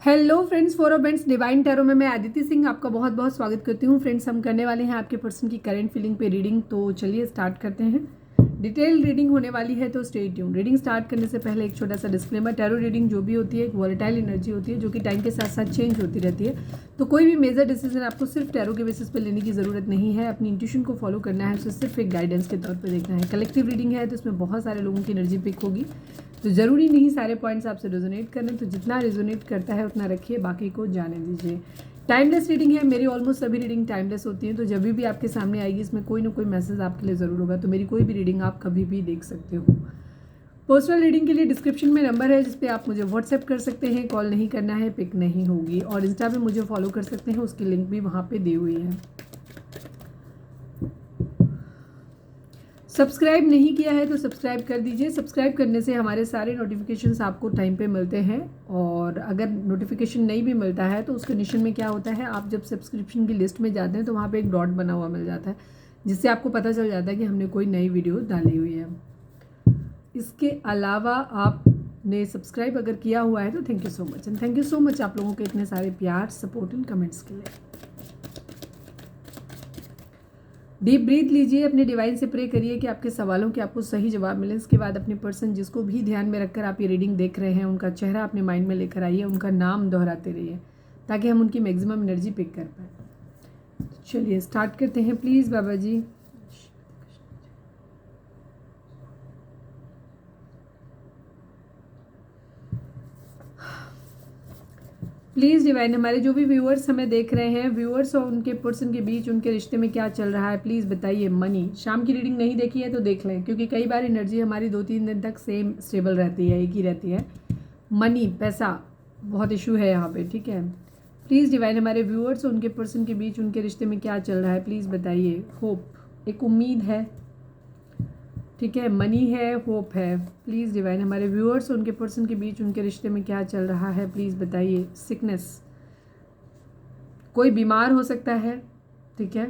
Hello friends, for friends divine tarot में मैं आदित्य सिंह आपका बहुत बहुत स्वागत करती हूँ। फ्रेंड्स, हम करने वाले हैं आपके पर्सन की करंट फीलिंग पे रीडिंग। तो चलिए स्टार्ट करते हैं। डिटेल रीडिंग होने वाली है, तो स्टे ट्यून। रीडिंग स्टार्ट करने से पहले एक छोटा सा डिस्क्लेमर। टैरो रीडिंग जो भी होती है एक वॉलेटाइल एनर्जी होती है जो कि टाइम के साथ साथ चेंज होती रहती है। तो कोई भी मेजर डिसीजन आपको सिर्फ टैरो के बेसिस पे लेने की ज़रूरत नहीं है। अपनी इंट्यूशन को फॉलो करना है, उसे सिर्फ एक गाइडेंस के तौर पर देखना है। कलेक्टिव रीडिंग है तो इसमें बहुत सारे लोगों की एनर्जी पिक होगी, तो ज़रूरी नहीं सारे पॉइंट्स आपसे रेजोनेट करें। तो जितना रेजोनेट करता है उतना रखिए, बाकी को जाने दीजिए। टाइमलेस रीडिंग है, मेरी ऑलमोस्ट सभी रीडिंग टाइमलेस होती हैं। तो जब भी आपके सामने आएगी इसमें कोई ना कोई मैसेज आपके लिए ज़रूर होगा। तो मेरी कोई भी रीडिंग आप कभी भी देख सकते हो। पर्सनल रीडिंग के लिए डिस्क्रिप्शन में नंबर है जिस पे आप मुझे व्हाट्सएप कर सकते हैं। कॉल नहीं करना है, पिक नहीं होगी। और इंस्टा पे मुझे फॉलो कर सकते हैं, उसकी लिंक भी वहाँ पे दी हुई है। सब्सक्राइब नहीं किया है तो सब्सक्राइब कर दीजिए। सब्सक्राइब करने से हमारे सारे नोटिफिकेशंस आपको टाइम पे मिलते हैं। और अगर नोटिफिकेशन नहीं भी मिलता है तो उस कंडीशन में क्या होता है, आप जब सब्सक्रिप्शन की लिस्ट में जाते हैं तो वहाँ पे एक डॉट बना हुआ मिल जाता है, जिससे आपको पता चल जाता है कि हमने कोई नई वीडियो डाली हुई है। इसके अलावा आपने सब्सक्राइब अगर किया हुआ है तो thank you so much. And thank you so much आप लोगों के इतने सारे प्यार, सपोर्ट एंड कमेंट्स के लिए। डीप ब्रीथ लीजिए, अपने डिवाइन से प्रे करिए कि आपके सवालों के आपको सही जवाब मिले। इसके बाद अपने पर्सन जिसको भी ध्यान में रखकर आप ये रीडिंग देख रहे हैं उनका चेहरा अपने माइंड में लेकर आइए, उनका नाम दोहराते रहिए ताकि हम उनकी मैक्सिमम एनर्जी पिक कर पाए। चलिए स्टार्ट करते हैं। प्लीज़ बाबा जी, प्लीज़ डिवाइन, हमारे जो भी व्यूअर्स हमें देख रहे हैं, व्यूअर्स और उनके पर्सन के बीच उनके रिश्ते में क्या चल रहा है, प्लीज़ बताइए। मनी, शाम की रीडिंग नहीं देखी है तो देख लें, क्योंकि कई बार एनर्जी हमारी 2-3 दिन तक सेम स्टेबल रहती है, एक ही रहती है। मनी, पैसा बहुत इशू है यहाँ पे, ठीक है। प्लीज़ डिवाइन, हमारे व्यूअर्स और उनके पर्सन के बीच उनके रिश्ते में क्या चल रहा है, प्लीज़ बताइए। होप, एक उम्मीद है, ठीक है। मनी है, होप है। प्लीज़ डिवाइन, हमारे व्यूअर्स और उनके पर्सन के बीच उनके रिश्ते में क्या चल रहा है, प्लीज़ बताइए। सिकनेस, कोई बीमार हो सकता है, ठीक है।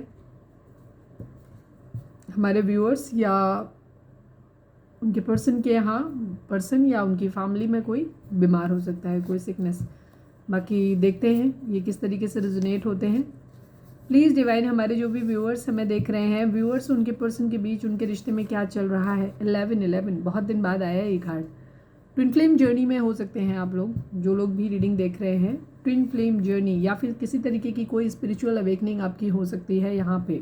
हमारे व्यूअर्स या उनके पर्सन के यहाँ पर्सन या उनकी फैमिली में कोई बीमार हो सकता है, कोई सिकनेस। बाकी देखते हैं ये किस तरीके से रिजोनेट होते हैं। प्लीज़ डिवाइन, हमारे जो भी व्यूअर्स हमें देख रहे हैं, व्यूअर्स उनके पर्सन के बीच उनके रिश्ते में क्या चल रहा है। 11 बहुत दिन बाद आया है ये कार्ड। ट्विन फ्लेम जर्नी में हो सकते हैं आप लोग, जो लोग भी रीडिंग देख रहे हैं। ट्विन फ्लेम जर्नी या फिर किसी तरीके की कोई स्पिरिचुअल अवेकनिंग आपकी हो सकती है यहाँ पे।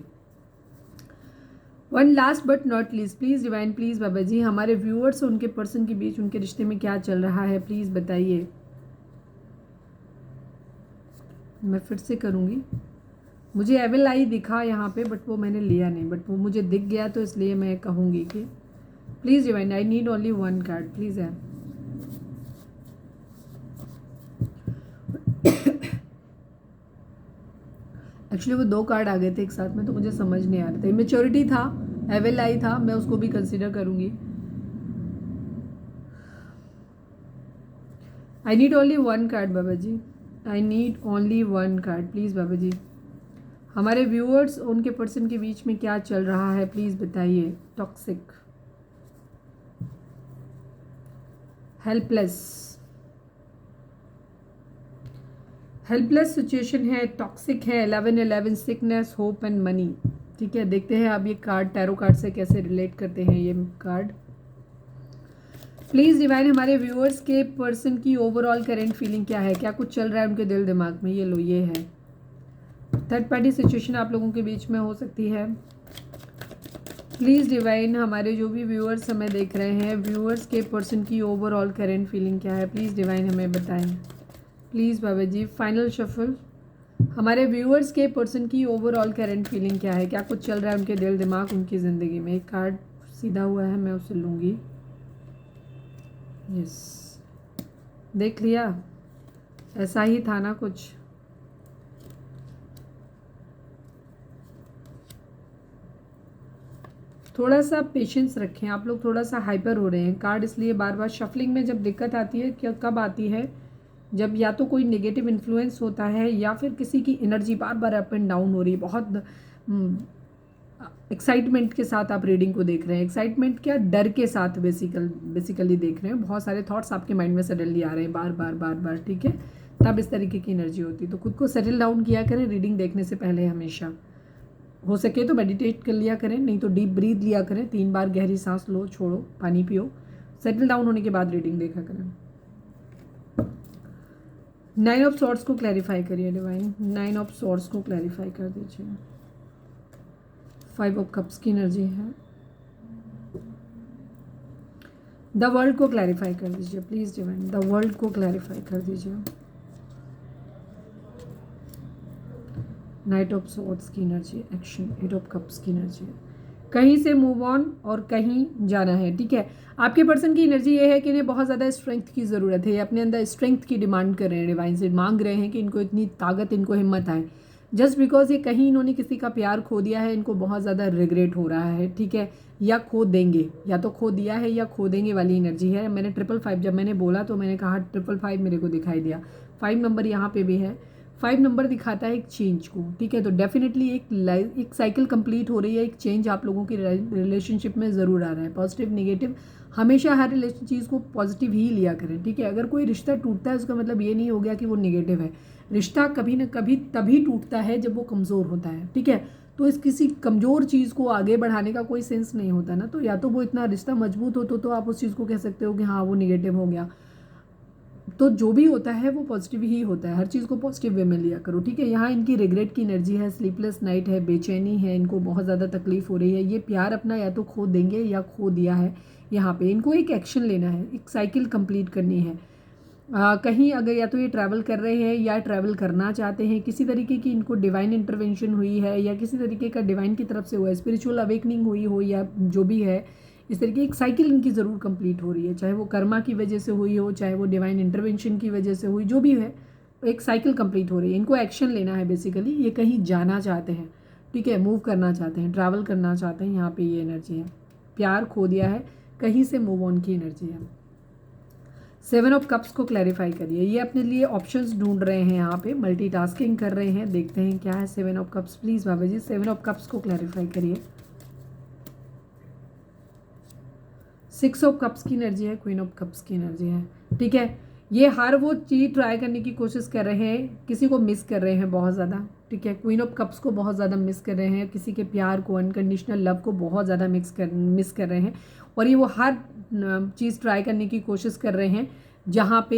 One last but not least, please divine, please बाबा जी, हमारे व्यूअर्स और उनके पर्सन के बीच उनके रिश्ते में क्या चल रहा है, प्लीज़ बताइए। मैं फिर से करूँगी। मुझे एविल आई दिखा यहाँ पे, बट वो मैंने लिया नहीं, बट वो मुझे दिख गया तो इसलिए मैं कहूँगी कि please divine, I need only one card, please है। एक्चुअली वो 2 कार्ड आ गए थे एक साथ में, तो मुझे समझ नहीं आ रहा था। मेच्योरिटी था, एविल आई था, मैं उसको भी कंसिडर करूँगी। I need only one card Baba ji, I need only one card, please बाबा जी। हमारे व्यूअर्स उनके पर्सन के बीच में क्या चल रहा है, प्लीज़ बताइए। टॉक्सिक, हेल्पलेस, हेल्पलेस सिचुएशन है, टॉक्सिक है। 11 सिकनेस, होप एंड मनी, ठीक है। देखते हैं अब ये कार्ड टैरो कार्ड से कैसे रिलेट करते हैं ये कार्ड। प्लीज़ डिवाइन, हमारे व्यूअर्स के पर्सन की ओवरऑल करेंट फीलिंग क्या है, क्या कुछ चल रहा है उनके दिल दिमाग में। ये लो, ये है। थर्ड पार्टी सिचुएशन आप लोगों के बीच में हो सकती है। प्लीज़ डिवाइन, हमारे जो भी व्यूअर्स हमें देख रहे हैं, व्यूअर्स के पर्सन की ओवरऑल करेंट फीलिंग क्या है, प्लीज़ डिवाइन हमें बताएं। प्लीज़ बाबा जी, फाइनल शफल, हमारे व्यूअर्स के पर्सन की ओवरऑल करेंट फीलिंग क्या है, क्या कुछ चल रहा है उनके दिल दिमाग, उनकी ज़िंदगी में। एक कार्ड सीधा हुआ है, मैं उसे लूँगी। यस, देख लिया, ऐसा ही था ना कुछ। थोड़ा सा पेशेंस रखें, आप लोग थोड़ा सा हाइपर हो रहे हैं। कार्ड इसलिए बार बार शफलिंग में जब दिक्कत आती है, क्या कब आती है, जब या तो कोई नेगेटिव इन्फ्लुएंस होता है या फिर किसी की energy bar bar up and down हो रही है। बहुत एक्साइटमेंट के साथ आप रीडिंग को देख रहे हैं। एक्साइटमेंट क्या, डर के साथ बेसिकली देख रहे हैं। बहुत सारे थॉट्स आपके माइंड में सडनली आ रहे हैं बार बार बार बार, ठीक है। तब इस तरीके की एनर्जी होती है। तो खुद को सेटल डाउन किया करें रीडिंग देखने से पहले, हमेशा हो सके तो मेडिटेट कर लिया करें, नहीं तो डीप ब्रीथ लिया करें, 3 बार गहरी सांस लो, छोड़ो, पानी पियो, सेटल डाउन होने के बाद रीडिंग देखा करें। 9 ऑफ सॉर्ड्स को क्लैरिफाई करिए डिवाइन, 9 ऑफ सॉर्ड्स को क्लैरिफाई कर दीजिए। 5 ऑफ कप्स की एनर्जी है। द वर्ल्ड को क्लैरिफाई कर दीजिए प्लीज डिवाइन, द वर्ल्ड को क्लैरिफाई कर दीजिए। नाइट ऑफ सॉर्ड्स की एनर्जी, एक्शन, 8 ऑफ कप्स की एनर्जी है। कहीं से मूव ऑन और कहीं जाना है, ठीक है। आपके पर्सन की एनर्जी ये है कि इन्हें बहुत ज़्यादा स्ट्रेंथ की ज़रूरत है, ये अपने अंदर स्ट्रेंथ की डिमांड कर रहे हैं, डिवाइन से मांग रहे हैं कि इनको इतनी ताकत, इनको हिम्मत आए। जस्ट बिकॉज ये कहीं इन्होंने किसी का प्यार खो दिया है, इनको बहुत ज़्यादा रिग्रेट हो रहा है, ठीक है, या खो देंगे, या तो खो दिया है या खो देंगे वाली एनर्जी है। मैंने 555 जब मैंने बोला तो मैंने कहा 555 मेरे को दिखाई दिया, 5 नंबर यहाँ पे भी है। 5 नंबर दिखाता है एक चेंज को, ठीक है। तो डेफिनेटली एक साइकिल कंप्लीट हो रही है, एक चेंज आप लोगों की रिलेशनशिप में ज़रूर आ रहा है। पॉजिटिव नेगेटिव हमेशा हर रिलेशन चीज़ को पॉजिटिव ही लिया करें, ठीक है। अगर कोई रिश्ता टूटता है उसका मतलब ये नहीं हो गया कि वो नेगेटिव है। रिश्ता कभी ना कभी तभी टूटता है जब वो कमज़ोर होता है, ठीक है। तो इस किसी कमज़ोर चीज़ को आगे बढ़ाने का कोई सेंस नहीं होता ना, तो या तो वो इतना रिश्ता मजबूत हो तो आप उस चीज़ को कह सकते हो कि हाँ वो नेगेटिव हो गया। तो जो भी होता है वो पॉजिटिव ही होता है, हर चीज़ को पॉजिटिव वे में लिया करो, ठीक है। यहाँ इनकी रिग्रेट की एनर्जी है, स्लीपलेस नाइट है, बेचैनी है, इनको बहुत ज़्यादा तकलीफ हो रही है। ये प्यार अपना या तो खो देंगे या खो दिया है। यहाँ पे इनको एक एक्शन लेना है, एक साइकिल कंप्लीट करनी है। कहीं अगर या तो ये ट्रैवल कर रहे हैं या ट्रैवल करना चाहते हैं, किसी तरीके की इनको डिवाइन इंटरवेंशन हुई है या किसी तरीके का डिवाइन की तरफ से हुआ है, स्पिरिचुअल अवेकनिंग हुई हो या जो भी है, इस तरीके एक साइकिल इनकी ज़रूर कंप्लीट हो रही है, चाहे वो कर्मा की वजह से हुई हो, चाहे वो डिवाइन इंटरवेंशन की वजह से हुई, जो भी है एक साइकिल कंप्लीट हो रही है। इनको एक्शन लेना है बेसिकली, ये कहीं जाना चाहते हैं, ठीक है, मूव करना चाहते हैं, ट्रैवल करना चाहते हैं। यहाँ पे ये एनर्जी है, प्यार खो दिया है, कहीं से मूव ऑन की एनर्जी है। 7 ऑफ कप्स को क्लैरिफाई करिए, ये अपने लिए ऑप्शंस ढूंढ रहे हैं, यहाँ पे मल्टीटास्किंग कर रहे हैं, देखते हैं क्या है 7 ऑफ कप्स। प्लीज़ बाबा जी 7 ऑफ कप्स को क्लैरिफाई करिए। 6 ऑफ कप्स की एनर्जी है, क्वीन ऑफ कप्स की एनर्जी है, ठीक है। ये हर वो चीज़ ट्राई करने की कोशिश कर रहे हैं, किसी को मिस कर रहे हैं बहुत ज़्यादा, ठीक है। क्वीन ऑफ कप्स को बहुत ज़्यादा मिस कर रहे हैं, किसी के प्यार को, अनकंडीशनल लव को बहुत ज़्यादा मिस कर रहे हैं। और ये वो हर चीज़ ट्राई करने की कोशिश कर रहे हैं जहाँ पे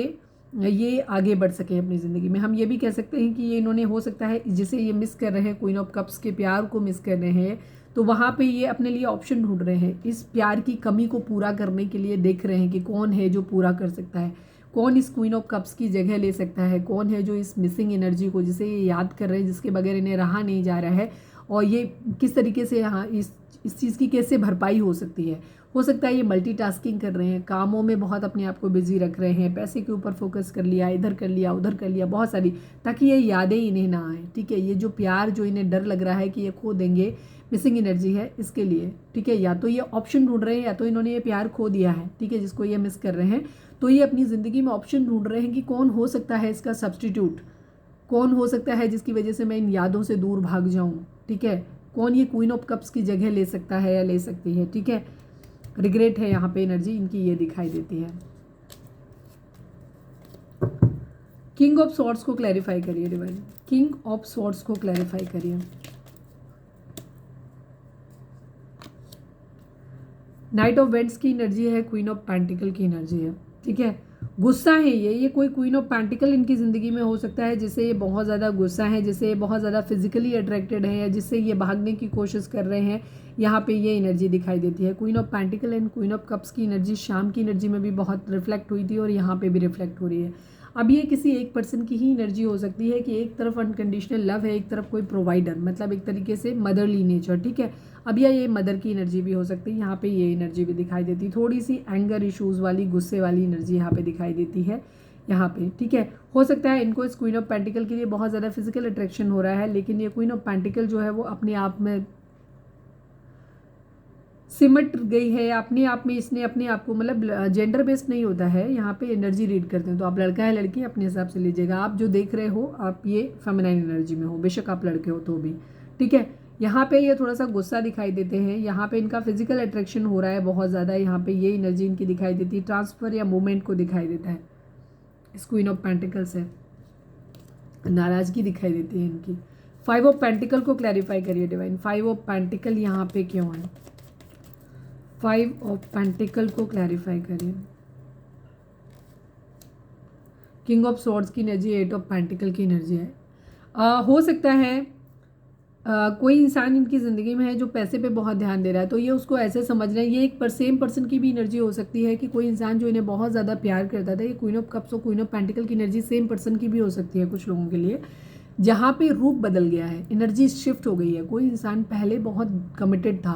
ये आगे बढ़ सके अपनी ज़िंदगी में। हम ये भी कह सकते हैं कि ये इन्होंने, हो सकता है जिसे ये मिस कर रहे हैं, क्वीन ऑफ कप्स के प्यार को मिस कर रहे हैं, तो वहाँ पे ये अपने लिए ऑप्शन ढूंढ रहे हैं, इस प्यार की कमी को पूरा करने के लिए देख रहे हैं कि कौन है जो पूरा कर सकता है, कौन इस क्वीन ऑफ कप्स की जगह ले सकता है, कौन है जो इस मिसिंग एनर्जी को, जिसे ये याद कर रहे हैं, जिसके बगैर इन्हें रहा नहीं जा रहा है, और ये किस तरीके से यहाँ इस चीज़ की कैसे भरपाई हो सकती है। हो सकता है ये मल्टीटास्किंग कर रहे हैं, कामों में बहुत अपने आप को बिजी रख रहे हैं, पैसे के ऊपर फोकस कर लिया, इधर कर लिया, उधर कर लिया, बहुत सारी, ताकि ये यादें इन्हें ना आए, ठीक है। ये जो प्यार, जो इन्हें डर लग रहा है कि ये खो देंगे, मिसिंग एनर्जी है इसके लिए, ठीक है। या तो ये ऑप्शन ढूंढ रहे हैं, या तो इन्होंने ये प्यार खो दिया है, ठीक है, जिसको ये मिस कर रहे हैं। तो ये अपनी ज़िंदगी में ऑप्शन ढूंढ रहे हैं कि कौन हो सकता है इसका सब्स्टिट्यूट, कौन हो सकता है जिसकी वजह से मैं इन यादों से दूर भाग जाऊँ, ठीक है। कौन ये क्वीन ऑफ कप्स की जगह ले सकता है या ले सकती है, ठीक है। रिग्रेट है यहाँ पे एनर्जी इनकी, ये दिखाई देती है। किंग ऑफ सॉर्ड्स को क्लैरिफाई करिए डिवाइन, किंग ऑफ सॉर्ड्स को क्लैरिफाई करिए। नाइट ऑफ वेंट्स की एनर्जी है, क्वीन ऑफ पेंटिकल की एनर्जी है, ठीक है। गुस्सा है ये कोई क्वीन ऑफ पेंटिकल इनकी ज़िंदगी में हो सकता है, जिससे ये बहुत ज़्यादा गुस्सा है, जिससे ये बहुत ज़्यादा फिजिकली अट्रैक्टेड है, या जिससे ये भागने की कोशिश कर रहे हैं। यहाँ पे ये एनर्जी दिखाई देती है, queen of pentacle and queen of cups की एनर्जी शाम की एनर्जी में भी बहुत रिफ्लेक्ट हुई थी और यहाँ पे भी रिफ्लेक्ट हो रही है। अब ये किसी एक पर्सन की ही एनर्जी हो सकती है कि एक तरफ अनकंडीशनल लव है, एक तरफ कोई प्रोवाइडर, मतलब एक तरीके से मदरली नेचर, ठीक है। अब ये मदर की एनर्जी भी हो सकती है, यहाँ पे ये एनर्जी भी दिखाई देती है, थोड़ी सी एंगर इश्यूज़ वाली, गुस्से वाली एनर्जी यहाँ पे दिखाई देती है, यहाँ पे, ठीक है। हो सकता है इनको इस क्वीन ऑफ पेंटिकल के लिए बहुत ज़्यादा फिजिकल अट्रैक्शन हो रहा है, लेकिन ये क्वीन ऑफ पेंटिकल जो है वो अपने आप में सिमट गई है, अपने आप में इसने अपने आप को, मतलब जेंडर बेस्ड नहीं होता है, यहाँ पे एनर्जी रीड करते हैं, तो आप लड़का है लड़की अपने हिसाब से लीजिएगा। आप जो देख रहे हो आप ये फेमिनाइन एनर्जी में हो, बेशक आप लड़के हो तो भी, ठीक है। यहाँ पे ये थोड़ा सा गुस्सा दिखाई देते हैं, यहाँ पे इनका फिजिकल अट्रैक्शन हो रहा है बहुत ज़्यादा, यहाँ पे ये एनर्जी इनकी दिखाई देती है, ट्रांसफ़र या मूवमेंट को दिखाई देता है इस क्वीन ऑफ पेंटिकल से। नाराज़गी दिखाई देती है इनकी। 5 ऑफ पेंटिकल को क्लैरिफाई करिए डिवाइन। 5 ऑफ पेंटिकल यहाँ पे क्यों है? 5 ऑफ पेंटिकल को क्लैरिफाई करिए। किंग ऑफ सॉर्ड्स की एनर्जी, 8 ऑफ पेंटिकल की एनर्जी है। हो सकता है कोई इंसान इनकी ज़िंदगी में है जो पैसे पे बहुत ध्यान दे रहा है, तो ये उसको ऐसे समझ रहे हैं। ये एक सेम पर्सन की भी एनर्जी हो सकती है कि कोई इंसान जो इन्हें बहुत ज़्यादा प्यार करता था, ये क्वीन ऑफ कप्स और क्वीन ऑफ पेंटिकल की एनर्जी सेम पर्सन की भी हो सकती है कुछ लोगों के लिए, जहाँ पे रूप बदल गया है, एनर्जी शिफ्ट हो गई है। कोई इंसान पहले बहुत कमिटेड था,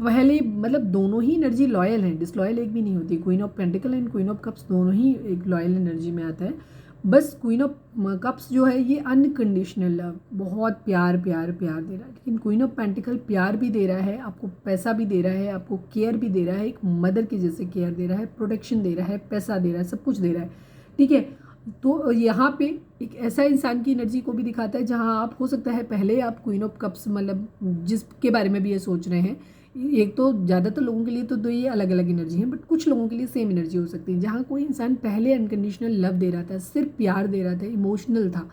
पहले मतलब दोनों ही एनर्जी लॉयल है, डिसलॉयल एक भी नहीं होती। Queen of pentacle and queen of cups दोनों ही एक लॉयल एनर्जी में आता है। बस क्वीन ऑफ कप्स जो है ये अनकंडीशनल लव, बहुत प्यार प्यार प्यार दे रहा है। लेकिन क्वीन ऑफ पेंटिकल प्यार भी दे रहा है, आपको पैसा भी दे रहा है, आपको केयर भी दे रहा है, एक मदर की जैसे केयर दे रहा है, प्रोटेक्शन दे रहा है, पैसा दे रहा है, सब कुछ दे रहा है। ठीक है, तो यहाँ पे एक ऐसा इंसान की एनर्जी को भी दिखाता है जहाँ आप, हो सकता है पहले आप क्वीन ऑफ कप्स मतलब जिसके बारे में भी ये सोच रहे हैं, एक तो ज़्यादातर लोगों के लिए तो ये अलग अलग एनर्जी है, बट कुछ लोगों के लिए सेम एनर्जी हो सकती है। जहाँ कोई इंसान पहले अनकंडीशनल लव दे रहा था, सिर्फ प्यार दे रहा था, इमोशनल था,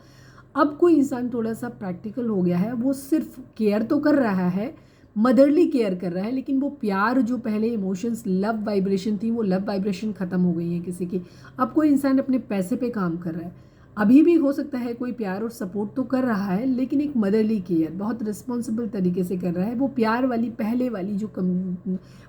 अब कोई इंसान थोड़ा सा प्रैक्टिकल हो गया है, वो सिर्फ केयर तो कर रहा है, मदरली केयर कर रहा है, लेकिन वो प्यार जो पहले इमोशंस लव वाइब्रेशन थी, वो लव वाइब्रेशन ख़त्म हो गई है किसी की। अब कोई इंसान अपने पैसे पे काम कर रहा है। अभी भी हो सकता है कोई प्यार और सपोर्ट तो कर रहा है, लेकिन एक मदरली केयर बहुत रिस्पॉन्सिबल तरीके से कर रहा है। वो प्यार वाली पहले वाली जो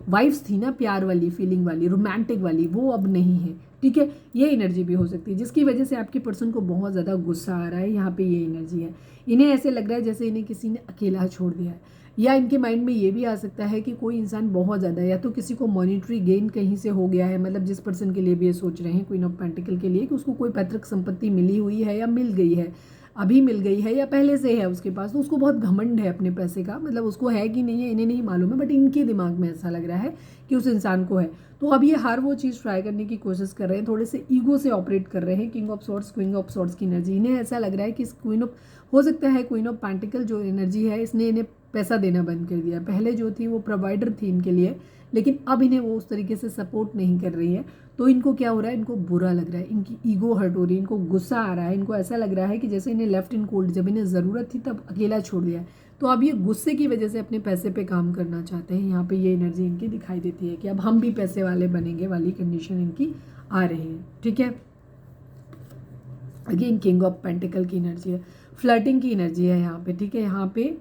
वाइफ्स थी ना, प्यार वाली, फीलिंग वाली, रोमांटिक वाली, वो अब नहीं है। ठीक है, ये एनर्जी भी हो सकती है जिसकी वजह से आपके पर्सन को बहुत ज़्यादा गुस्सा आ रहा है। यहाँ पे ये एनर्जी है, इन्हें ऐसे लग रहा है जैसे इन्हें किसी ने अकेला छोड़ दिया है। या इनके माइंड में ये भी आ सकता है कि कोई इंसान बहुत ज़्यादा, या तो किसी को मॉनिटरी गेन कहीं से हो गया है, मतलब जिस पर्सन के लिए भी ये सोच रहे हैं क्वीन ऑफ पेंटिकल के लिए, कि उसको कोई पैतृक संपत्ति मिली हुई है या मिल गई है, अभी मिल गई है या पहले से है उसके पास, तो उसको बहुत घमंड है अपने पैसे का। मतलब उसको है कि नहीं है इन्हें नहीं मालूम है, बट इनके दिमाग में ऐसा लग रहा है कि उस इंसान को है। तो अब ये हर वो चीज़ ट्राई करने की कोशिश कर रहे हैं, थोड़े से ईगो से ऑपरेट कर रहे हैं। King of swords, queen of swords की एनर्जी, इन्हें ऐसा लग रहा है कि इस क्वीन ऑफ, हो सकता है क्वीन ऑफ पेंटिकल जो एनर्जी है, इसने इन्हें पैसा देना बंद कर दिया। पहले जो थी वो प्रोवाइडर थी इनके लिए, लेकिन अब इन्हें वो उस तरीके से सपोर्ट नहीं कर रही है। तो इनको क्या हो रहा है, इनको बुरा लग रहा है, इनकी ईगो हर्ट हो रही है, इनको गुस्सा आ रहा है, इनको ऐसा लग रहा है कि जैसे इन्हें लेफ्ट इन कोल्ड, जब इन्हें ज़रूरत थी तब अकेला छोड़ दिया है। तो अब ये गुस्से की वजह से अपने पैसे पे काम करना चाहते हैं। यहाँ पे ये एनर्जी इनकी दिखाई देती है कि अब हम भी पैसे वाले बनेंगे वाली कंडीशन इनकी आ रही है। ठीक है, अगेन किंग ऑफ पेंटिकल की एनर्जी है, फ्लर्टिंग की एनर्जी है यहाँ पे। ठीक है, यहाँ पे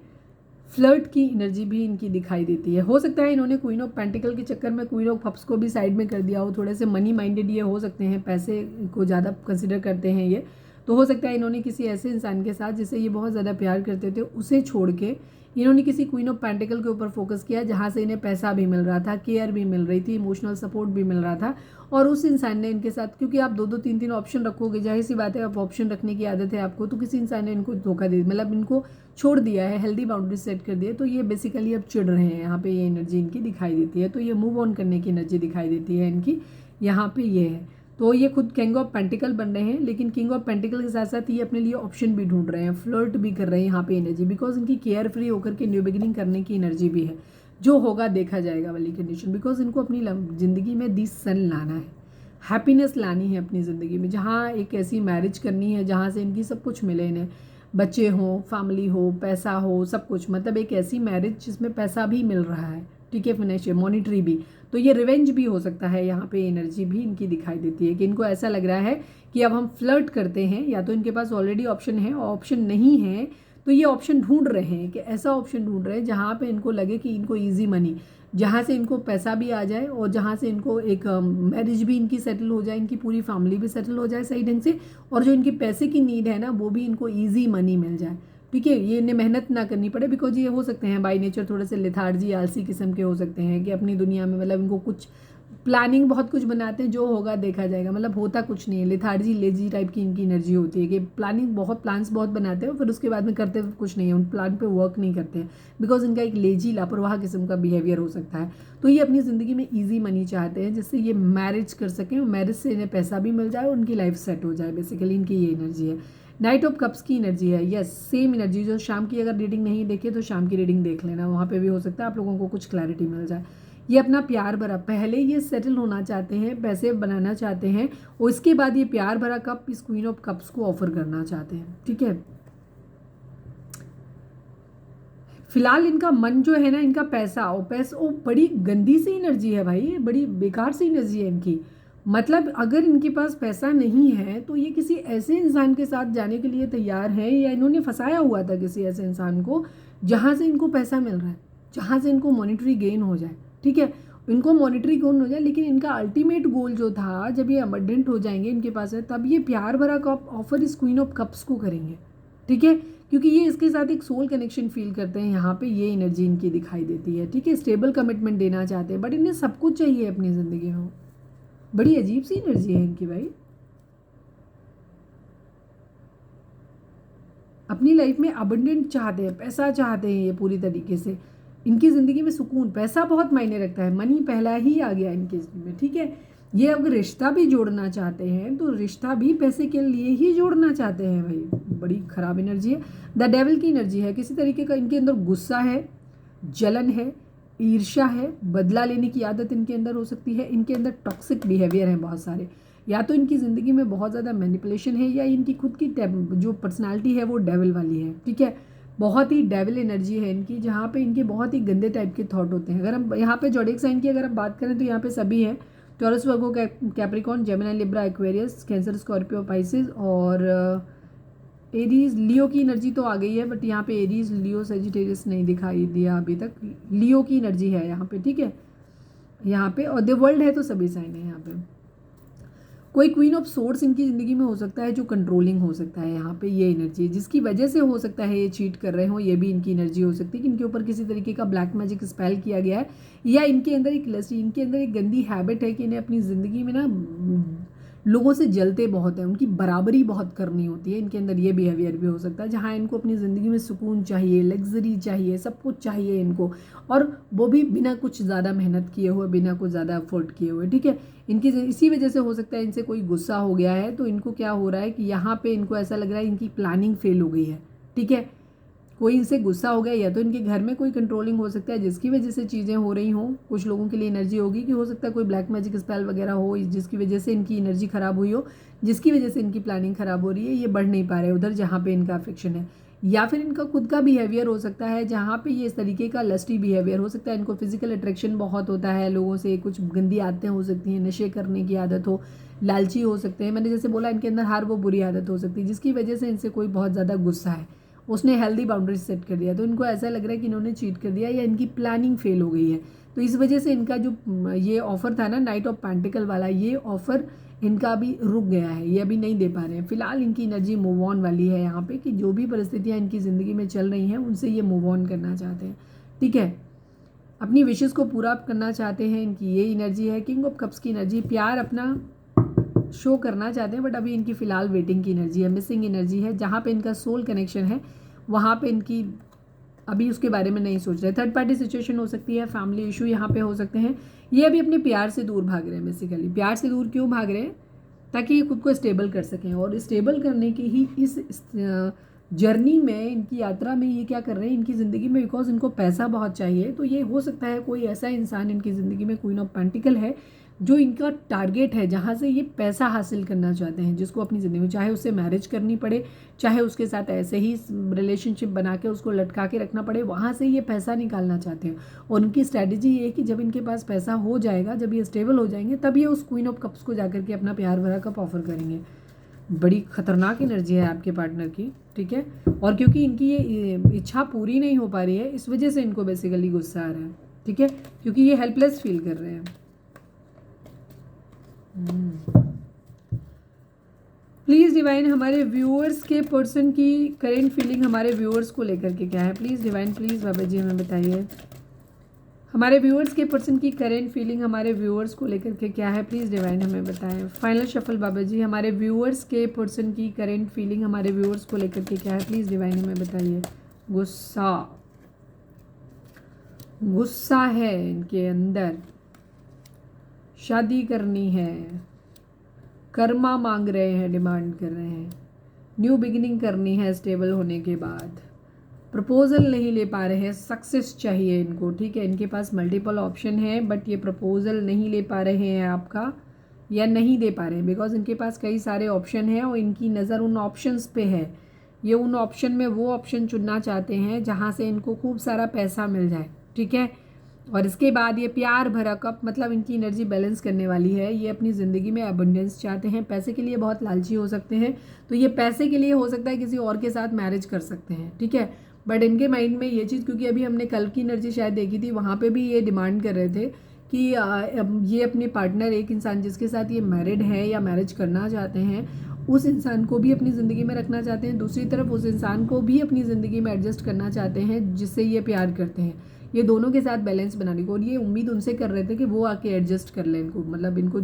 फ्लर्ट की एनर्जी भी इनकी दिखाई देती है। हो सकता है इन्होंने क्वीन ऑफ पेंटिकल के चक्कर में क्वीन ऑफ कप्स को भी साइड में कर दिया हो। थोड़े से मनी माइंडेड ये हो सकते हैं, पैसे को ज़्यादा कंसिडर करते हैं ये। तो हो सकता है इन्होंने किसी ऐसे इंसान के साथ जिसे ये बहुत ज़्यादा प्यार करते थे, उसे छोड़ के इन्होंने किसी क्वीन ऑफ पेंटिकल के ऊपर फोकस किया, जहाँ से इन्हें पैसा भी मिल रहा था, केयर भी मिल रही थी, इमोशनल सपोर्ट भी मिल रहा था। और उस इंसान ने इनके साथ, क्योंकि आप 2-2 3-3 ऑप्शन रखोगे, जाहिर सी बात है, आप ऑप्शन रखने की आदत है आपको, तो किसी इंसान ने इनको धोखा दे, मतलब इनको छोड़ दिया है, हेल्दी बाउंड्रीज सेट कर दिए। तो ये बेसिकली अब चिढ़ रहे हैं, यहाँ पे ये एनर्जी इनकी दिखाई देती है। तो ये मूव ऑन करने की एनर्जी दिखाई देती है इनकी, यहाँ पे ये है। तो ये खुद किंग ऑफ पेंटिकल बन रहे हैं, लेकिन किंग ऑफ पेंटिकल के साथ साथ ये अपने लिए ऑप्शन भी ढूंढ रहे हैं, फ्लर्ट भी कर रहे हैं यहाँ पे एनर्जी, बिकॉज इनकी केयर फ्री होकर के न्यू बिगिनिंग करने की एनर्जी भी है। जो होगा देखा जाएगा वाली कंडीशन, बिकॉज इनको अपनी ज़िंदगी में दी सन लाना है, हैप्पीनेस लानी है अपनी ज़िंदगी में, जहाँ एक ऐसी मैरिज करनी है जहाँ से इनकी सब कुछ मिले इन्हें, बच्चे हों, फैमिली हो, पैसा हो, सब कुछ, मतलब एक ऐसी मैरिज जिसमें पैसा भी मिल रहा है। ठीक है, फाइनेंशियल, मॉनिटरी भी। तो ये रिवेंज भी हो सकता है, यहाँ पे एनर्जी भी इनकी दिखाई देती है कि इनको ऐसा लग रहा है कि अब हम फ्लर्ट करते हैं, या तो इनके पास ऑलरेडी ऑप्शन है, ऑप्शन नहीं है तो ये ऑप्शन ढूंढ रहे हैं कि ऐसा ऑप्शन ढूंढ रहे हैं जहाँ पे इनको लगे कि इनको ईजी मनी, जहाँ से इनको पैसा भी आ जाए और जहाँ से इनको एक मैरिज भी इनकी सेटल हो जाए, इनकी पूरी फैमिली भी सेटल हो जाए सही ढंग से, और जो इनकी पैसे की नीड है ना, वो भी इनको ईजी मनी मिल जाए। ठीक है, ये इन्हें मेहनत ना करनी पड़े, बिकॉज ये हो सकते हैं बाई नेचर थोड़े से लेथार्जी, आलसी किस्म के हो सकते हैं, कि अपनी दुनिया में मतलब इनको कुछ प्लानिंग बहुत कुछ बनाते हैं, जो होगा देखा जाएगा, मतलब होता कुछ नहीं है। लेथार्जी, लेजी टाइप की इनकी एनर्जी होती है कि प्लानिंग बहुत, प्लान्स बहुत बनाते हैं, फिर उसके बाद में करते कुछ नहीं है, उन प्लान पे वर्क नहीं करते हैं, बिकॉज इनका एक लेजी, लापरवाह किस्म का बिहेवियर हो सकता है। तो ये अपनी ज़िंदगी में ईजी मनी चाहते हैं, जिससे ये मैरिज कर सकें, मैरिज से इन्हें पैसा भी मिल जाए और उनकी लाइफ सेट हो जाए। बेसिकली इनकी ये एनर्जी है। नाइट ऑफ कप्स की एनर्जी है, यस, सेम एनर्जी। जो शाम की अगर रीडिंग नहीं देखे तो शाम की रीडिंग देख लेना, वहाँ पे भी हो सकता है आप लोगों को कुछ क्लैरिटी मिल जाए। ये अपना प्यार भरा, पहले ये सेटल होना चाहते हैं, पैसे बनाना चाहते हैं, और इसके बाद ये प्यार भरा कप इस क्वीन ऑफ कप्स को ऑफर करना चाहते हैं। ठीक है, फिलहाल इनका मन जो है ना, इनका पैसा वो बड़ी गंदी सी एनर्जी है भाई, बड़ी बेकार सी एनर्जी है इनकी। मतलब अगर इनके पास पैसा नहीं है तो ये किसी ऐसे इंसान के साथ जाने के लिए तैयार हैं, या इन्होंने फंसाया हुआ था किसी ऐसे इंसान को जहाँ से इनको पैसा मिल रहा है, जहाँ से इनको मॉनेटरी गेन हो जाए। ठीक है, इनको मॉनेटरी गेन हो जाए, लेकिन इनका अल्टीमेट गोल जो था, जब ये अबंडेंट हो जाएंगे इनके पास है, तब ये प्यार भरा कप ऑफर इस क्वीन ऑफ कप्स को करेंगे। ठीक है, क्योंकि ये इसके साथ एक सोल कनेक्शन फील करते हैं, यहाँ पे ये एनर्जी इनकी दिखाई देती है। ठीक है, स्टेबल कमिटमेंट देना चाहते हैं, बट इन्हें सब कुछ चाहिए अपनी ज़िंदगी में। बड़ी अजीब सी एनर्जी है इनकी भाई। अपनी लाइफ में अबंडेंट चाहते हैं, पैसा चाहते हैं ये पूरी तरीके से। इनकी ज़िंदगी में सुकून, पैसा बहुत मायने रखता है, मनी पहला ही आ गया इनकी ज़िंदगी में। ठीक है, ये अगर रिश्ता भी जोड़ना चाहते हैं तो रिश्ता भी पैसे के लिए ही जोड़ना चाहते हैं भाई। बड़ी ख़राब एनर्जी है, द डेविल की एनर्जी है। किसी तरीके का इनके अंदर गुस्सा है, जलन है, ईर्ष्या है, बदला लेने की आदत इनके अंदर हो सकती है। इनके अंदर टॉक्सिक बिहेवियर हैं बहुत सारे, या तो इनकी ज़िंदगी में बहुत ज़्यादा मैनिपुलेशन है, या इनकी खुद की जो पर्सनालिटी है वो डेविल वाली है। ठीक है, बहुत ही डेविल एनर्जी है इनकी, जहाँ पे इनके बहुत ही गंदे टाइप के थॉट होते हैं। अगर हम यहाँ पे जोडिक साइन की अगर हम बात करें तो यहाँ पे सभी हैं, Taurus, Virgo, Capricorn, Gemini, Libra, Aquarius, Cancer, Scorpio, Pisces और एरीज। लियो की एनर्जी तो आ गई है, बट यहाँ पे एरीज, लियो, सेजिटेरियस नहीं दिखाई दिया अभी तक। लियो की एनर्जी है यहाँ पे। ठीक है, यहाँ पे और द वर्ल्ड है तो सभी साइन है यहाँ पे। कोई क्वीन ऑफ सोर्ड्स इनकी ज़िंदगी में हो सकता है जो कंट्रोलिंग हो सकता है, यहाँ पे ये एनर्जी है, जिसकी वजह से हो सकता है ये चीट कर रहे हो। ये भी इनकी एनर्जी हो सकती है कि इनके ऊपर किसी तरीके का ब्लैक मैजिक स्पेल किया गया है, या इनके अंदर एक लस्टी, इनके अंदर एक गंदी हैबिट है कि इन्हें अपनी ज़िंदगी में ना लोगों से जलते बहुत है, उनकी बराबरी बहुत करनी होती है। इनके अंदर ये बिहेवियर भी हो सकता है, जहाँ इनको अपनी ज़िंदगी में सुकून चाहिए, लग्जरी चाहिए, सब कुछ चाहिए इनको, और वो भी बिना कुछ ज़्यादा मेहनत किए हुए, बिना कुछ ज़्यादा एफर्ट किए हुए। ठीक है, इनकी इसी वजह से हो सकता है इनसे कोई गुस्सा हो गया है, तो इनको क्या हो रहा है कि यहाँ पे इनको ऐसा लग रहा है इनकी प्लानिंग फेल हो गई है। ठीक है, कोई इनसे गुस्सा हो गया, या तो इनके घर में कोई कंट्रोलिंग हो सकता है जिसकी वजह से चीज़ें हो रही हों। कुछ लोगों के लिए एनर्जी होगी कि हो सकता है कोई ब्लैक मैजिक स्पेल वगैरह हो, जिसकी वजह से इनकी एनर्जी ख़राब हुई हो, जिसकी वजह से इनकी प्लानिंग ख़राब हो रही है, ये बढ़ नहीं पा रहे उधर जहाँ पे इनका अफेक्शन है। या फिर इनका खुद का बिहेवियर हो सकता है, जहाँ पे ये इस तरीके का लस्टी बिहेवियर हो सकता है। इनको फिजिकल अट्रैक्शन बहुत होता है लोगों से, कुछ गंदी आदतें हो सकती हैं, नशे करने की आदत हो, लालची हो सकते हैं। मैंने जैसे बोला, इनके अंदर हर वो बुरी आदत हो सकती है जिसकी वजह से इनसे कोई बहुत ज़्यादा गुस्सा है, उसने हेल्दी बाउंड्रीज सेट कर दिया, तो इनको ऐसा लग रहा है कि इन्होंने चीट कर दिया या इनकी प्लानिंग फेल हो गई है। तो इस वजह से इनका जो ये ऑफर था ना, नाइट ऑफ पेंटिकल वाला, ये ऑफर इनका अभी रुक गया है, ये अभी नहीं दे पा रहे हैं। फिलहाल इनकी एनर्जी मूव ऑन वाली है यहाँ पे, कि जो भी परिस्थितियाँ इनकी ज़िंदगी में चल रही हैं उनसे ये मूव ऑन करना चाहते हैं। ठीक है, अपनी विशेज़ को पूरा करना चाहते हैं, इनकी ये एनर्जी है। किंग ऑफ कप्स की एनर्जी, प्यार अपना शो करना चाहते हैं, बट अभी इनकी फ़िलहाल वेटिंग की एनर्जी है, मिसिंग एनर्जी है। जहाँ पे इनका सोल कनेक्शन है वहाँ पे इनकी अभी उसके बारे में नहीं सोच रहे। थर्ड पार्टी सिचुएशन हो सकती है, फैमिली इशू यहाँ पे हो सकते हैं। ये अभी अपने प्यार से दूर भाग रहे हैं। बेसिकली प्यार से दूर क्यों भाग रहे हैं? ताकि ये खुद को स्टेबल कर सकें, और स्टेबल करने की ही इस जर्नी में, इनकी यात्रा में ये क्या कर रहे हैं इनकी ज़िंदगी में, बिकॉज इनको पैसा बहुत चाहिए। तो ये हो सकता है कोई ऐसा इंसान इनकी ज़िंदगी में, क्वीन ऑफ पेंटिकल है, जो इनका टारगेट है, जहाँ से ये पैसा हासिल करना चाहते हैं, जिसको अपनी ज़िंदगी में, चाहे उससे मैरिज करनी पड़े, चाहे उसके साथ ऐसे ही रिलेशनशिप बना के उसको लटका के रखना पड़े, वहाँ से ये पैसा निकालना चाहते हैं। और उनकी स्ट्रैटेजी ये है कि जब इनके पास पैसा हो जाएगा, जब ये स्टेबल हो जाएंगे, तब ये उस क्वीन ऑफ कप्स को जाकर के अपना प्यार भरा कप ऑफर करेंगे। बड़ी खतरनाक एनर्जी है आपके पार्टनर की। ठीक है, और क्योंकि इनकी ये इच्छा पूरी नहीं हो पा रही है, इस वजह से इनको बेसिकली गुस्सा आ रहा है। ठीक है, क्योंकि ये हेल्पलेस फील कर रहे हैं। प्लीज़ डिवाइन, हमारे व्यूअर्स के पर्सन की करेंट फीलिंग हमारे व्यूअर्स को लेकर के क्या है? प्लीज़ डिवाइन, प्लीज़ बाबा जी हमें बताइए, हमारे व्यूअर्स के पर्सन की करेंट फीलिंग हमारे व्यूअर्स को लेकर के क्या है? प्लीज़ डिवाइन हमें बताएं। फाइनल शफल बाबा जी, हमारे व्यूअर्स के पर्सन की करेंट फीलिंग हमारे व्यूअर्स को लेकर के क्या है? प्लीज़ डिवाइन हमें बताइए। गुस्सा, गुस्सा है इनके अंदर, शादी करनी है, कर्मा मांग रहे हैं, डिमांड कर रहे हैं, न्यू बिगिनिंग करनी है स्टेबल होने के बाद, प्रपोजल नहीं ले पा रहे हैं, सक्सेस चाहिए इनको, ठीक है। इनके पास मल्टीपल ऑप्शन है बट ये प्रपोजल नहीं ले पा रहे हैं आपका, या नहीं दे पा रहे हैं, बिकॉज इनके पास कई सारे ऑप्शन हैं और इनकी नज़र उन ऑप्शंस पे है। ये उन ऑप्शन में वो ऑप्शन चुनना चाहते हैं जहाँ से इनको खूब सारा पैसा मिल जाए, ठीक है। और इसके बाद ये प्यार भरा कप, मतलब इनकी एनर्जी बैलेंस करने वाली है। ये अपनी ज़िंदगी में अबंडेंस चाहते हैं, पैसे के लिए बहुत लालची हो सकते हैं, तो ये पैसे के लिए हो सकता है किसी और के साथ मैरिज कर सकते हैं, ठीक है। बट इनके माइंड में ये चीज़, क्योंकि अभी हमने कल की एनर्जी शायद देखी थी, वहाँ पे भी ये डिमांड कर रहे थे कि ये अपने पार्टनर, एक इंसान जिसके साथ ये मैरिड है या मैरिज करना चाहते हैं, उस इंसान को भी अपनी ज़िंदगी में रखना चाहते हैं, दूसरी तरफ उस इंसान को भी अपनी ज़िंदगी में एडजस्ट करना चाहते हैं जिससे ये प्यार करते हैं। ये दोनों के साथ बैलेंस बनाने को, और ये उम्मीद उनसे कर रहे थे कि वो आके एडजस्ट कर लें इनको, मतलब इनको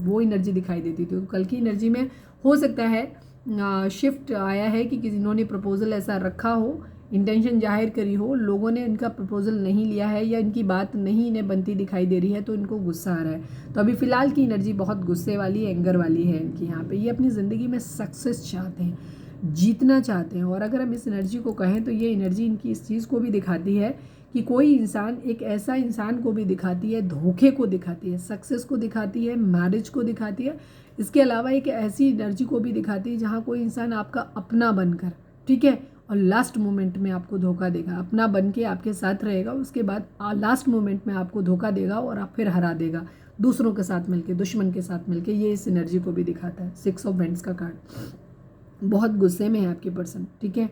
वो एनर्जी दिखाई देती थी। तो कल की एनर्जी में हो सकता है शिफ्ट आया है कि किसी इन्होंने प्रपोजल ऐसा रखा हो, इंटेंशन जाहिर करी हो, लोगों ने इनका प्रपोजल नहीं लिया है या इनकी बात नहीं इन्हें बनती दिखाई दे रही है, तो इनको गुस्सा आ रहा है। तो अभी फ़िलहाल की एनर्जी बहुत गुस्से वाली, एंगर वाली है इनकी यहाँ पे। ये अपनी ज़िंदगी में सक्सेस चाहते हैं, जीतना चाहते हैं। और अगर हम इस एनर्जी को कहें तो ये एनर्जी इनकी इस चीज़ को भी दिखाती है कि कोई इंसान, एक ऐसा इंसान को भी दिखाती है, धोखे को दिखाती है, सक्सेस को दिखाती है, मैरिज को दिखाती है। इसके अलावा एक ऐसी एनर्जी को भी दिखाती है जहाँ कोई इंसान आपका अपना बनकर, ठीक है, और लास्ट मोमेंट में आपको धोखा देगा। अपना बन के आपके साथ रहेगा, उसके बाद लास्ट मोमेंट में आपको धोखा देगा और आप फिर हरा देगा दूसरों के साथ मिलके, दुश्मन के साथ मिलके। ये इस एनर्जी को भी दिखाता है। 6 ऑफ वेंट्स का कार्ड, बहुत गुस्से में है आपके पर्सन, ठीक है।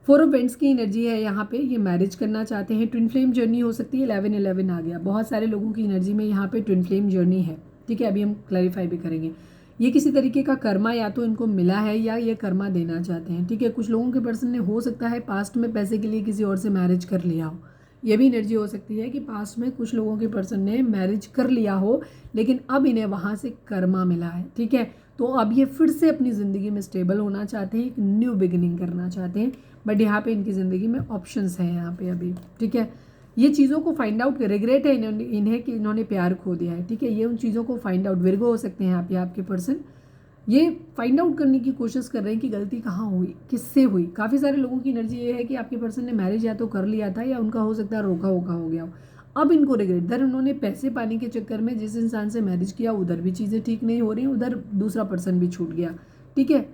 4 ऑफ वेंट्स की एनर्जी है यहाँ पे, ये मैरिज करना चाहते हैं, ट्विन फ्लेम जर्नी हो सकती है। 11-11 आ गया, बहुत सारे लोगों की एनर्जी में यहाँ पे ट्विन फ्लेम जर्नी है, ठीक है। अभी हम क्लैरिफाई भी करेंगे। ये किसी तरीके का कर्मा या तो इनको मिला है या ये कर्मा देना चाहते हैं, ठीक है। कुछ लोगों के पर्सन ने, हो सकता है पास्ट में पैसे के लिए किसी और से मैरिज कर लिया हो। ये भी एनर्जी हो सकती है कि पास्ट में कुछ लोगों के पर्सन ने मैरिज कर लिया हो, लेकिन अब इन्हें वहाँ से कर्मा मिला है, ठीक है। तो अब ये फिर से अपनी ज़िंदगी में स्टेबल होना चाहते हैं, एक न्यू बिगिनिंग करना चाहते हैं। बट यहाँ पे इनकी ज़िंदगी में ऑप्शंस हैं यहाँ पे अभी, ठीक है। ये चीज़ों को फाइंड आउट, रिग्रेट है इन्हें कि इन्होंने प्यार खो दिया है, ठीक है। ये उन चीज़ों को फाइंड आउट, विर्गो हो सकते हैं यहाँ पे आपके पर्सन, ये फाइंड आउट करने की कोशिश कर रहे हैं कि गलती कहाँ हुई, किससे हुई। काफ़ी सारे लोगों की एनर्जी ये है कि आपके पर्सन ने मैरिज या तो कर लिया था या उनका हो सकता है रोका वोका हो गया हो। अब इनको रिग्रेट, इधर उन्होंने पैसे पाने के चक्कर में जिस इंसान से मैरिज किया उधर भी चीज़ें ठीक नहीं हो रही, उधर दूसरा पर्सन भी छूट गया, ठीक है।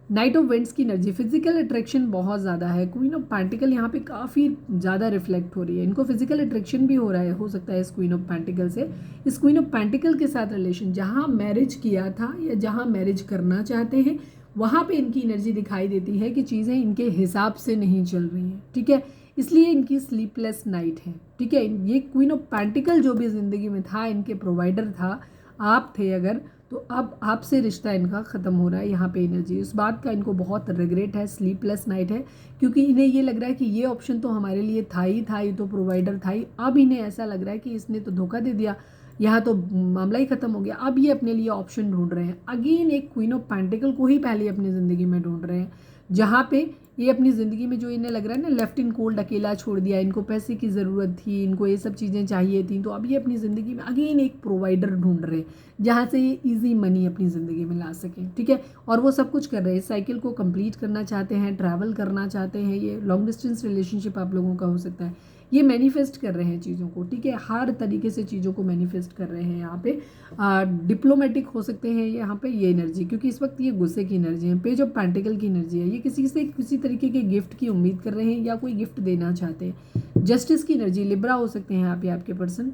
नाइट ऑफ वेंट्स की एनर्जी, फिजिकल अट्रैक्शन बहुत ज़्यादा है। क्वीन ऑफ पेंटिकल यहाँ पे काफ़ी ज़्यादा रिफ्लेक्ट हो रही है, इनको फिजिकल अट्रैक्शन भी हो रहा है, हो सकता है इस क्वीन ऑफ पेंटिकल से। इस क्वीन ऑफ पेंटिकल के साथ रिलेशन, जहाँ मैरिज किया था या जहाँ मैरिज करना चाहते हैं, वहाँ पे इनकी एनर्जी दिखाई देती है कि चीज़ें इनके हिसाब से नहीं चल रही हैं, ठीक है। इसलिए इनकी स्लीपलेस नाइट है, ठीक है। ये क्वीन ऑफ पेंटिकल जो भी ज़िंदगी में था, इनके प्रोवाइडर था, आप थे अगर, तो अब आपसे रिश्ता इनका ख़त्म हो रहा है। यहाँ पे एनर्जी इस बात का इनको बहुत रिग्रेट है, स्लीपलेस नाइट है, क्योंकि इन्हें ये लग रहा है कि ये ऑप्शन तो हमारे लिए था ही, ये तो प्रोवाइडर था ही। अब इन्हें ऐसा लग रहा है कि इसने तो धोखा दे दिया, यहाँ तो मामला ही ख़त्म हो गया। अब ये अपने लिए ऑप्शन ढूंढ रहे हैं, अगेन एक क्वीन ऑफ पेंटिकल को ही पहले अपनी ज़िंदगी में ढूंढ रहे हैं, जहाँ पे ये अपनी ज़िंदगी में जो इन्हें लग रहा है ना, लेफ्ट इन कोल्ड, अकेला छोड़ दिया, इनको पैसे की ज़रूरत थी, इनको ये सब चीज़ें चाहिए थी, तो अब ये अपनी ज़िंदगी में अगेन एक प्रोवाइडर ढूंढ रहे हैं जहाँ से ये ईजी मनी अपनी ज़िंदगी में ला सकें, ठीक है। और वो सब कुछ कर रहे हैं, साइकिल को कंप्लीट करना चाहते हैं, ट्रैवल करना चाहते हैं। ये लॉन्ग डिस्टेंस रिलेशनशिप आप लोगों का हो सकता है। ये मैनिफेस्ट कर रहे हैं चीज़ों को, ठीक है, हर तरीके से चीज़ों को मैनिफेस्ट कर रहे हैं यहाँ पे। डिप्लोमेटिक हो सकते हैं यहाँ पे ये एनर्जी, क्योंकि इस वक्त ये गुस्से की एनर्जी है। पेज ऑफ पेंटिकल की एनर्जी है, ये किसी से किसी तरीके के गिफ्ट की उम्मीद कर रहे हैं या कोई गिफ्ट देना चाहते हैं। जस्टिस की एनर्जी, लिब्रा हो सकते हैं यहाँ पे आपके पर्सन,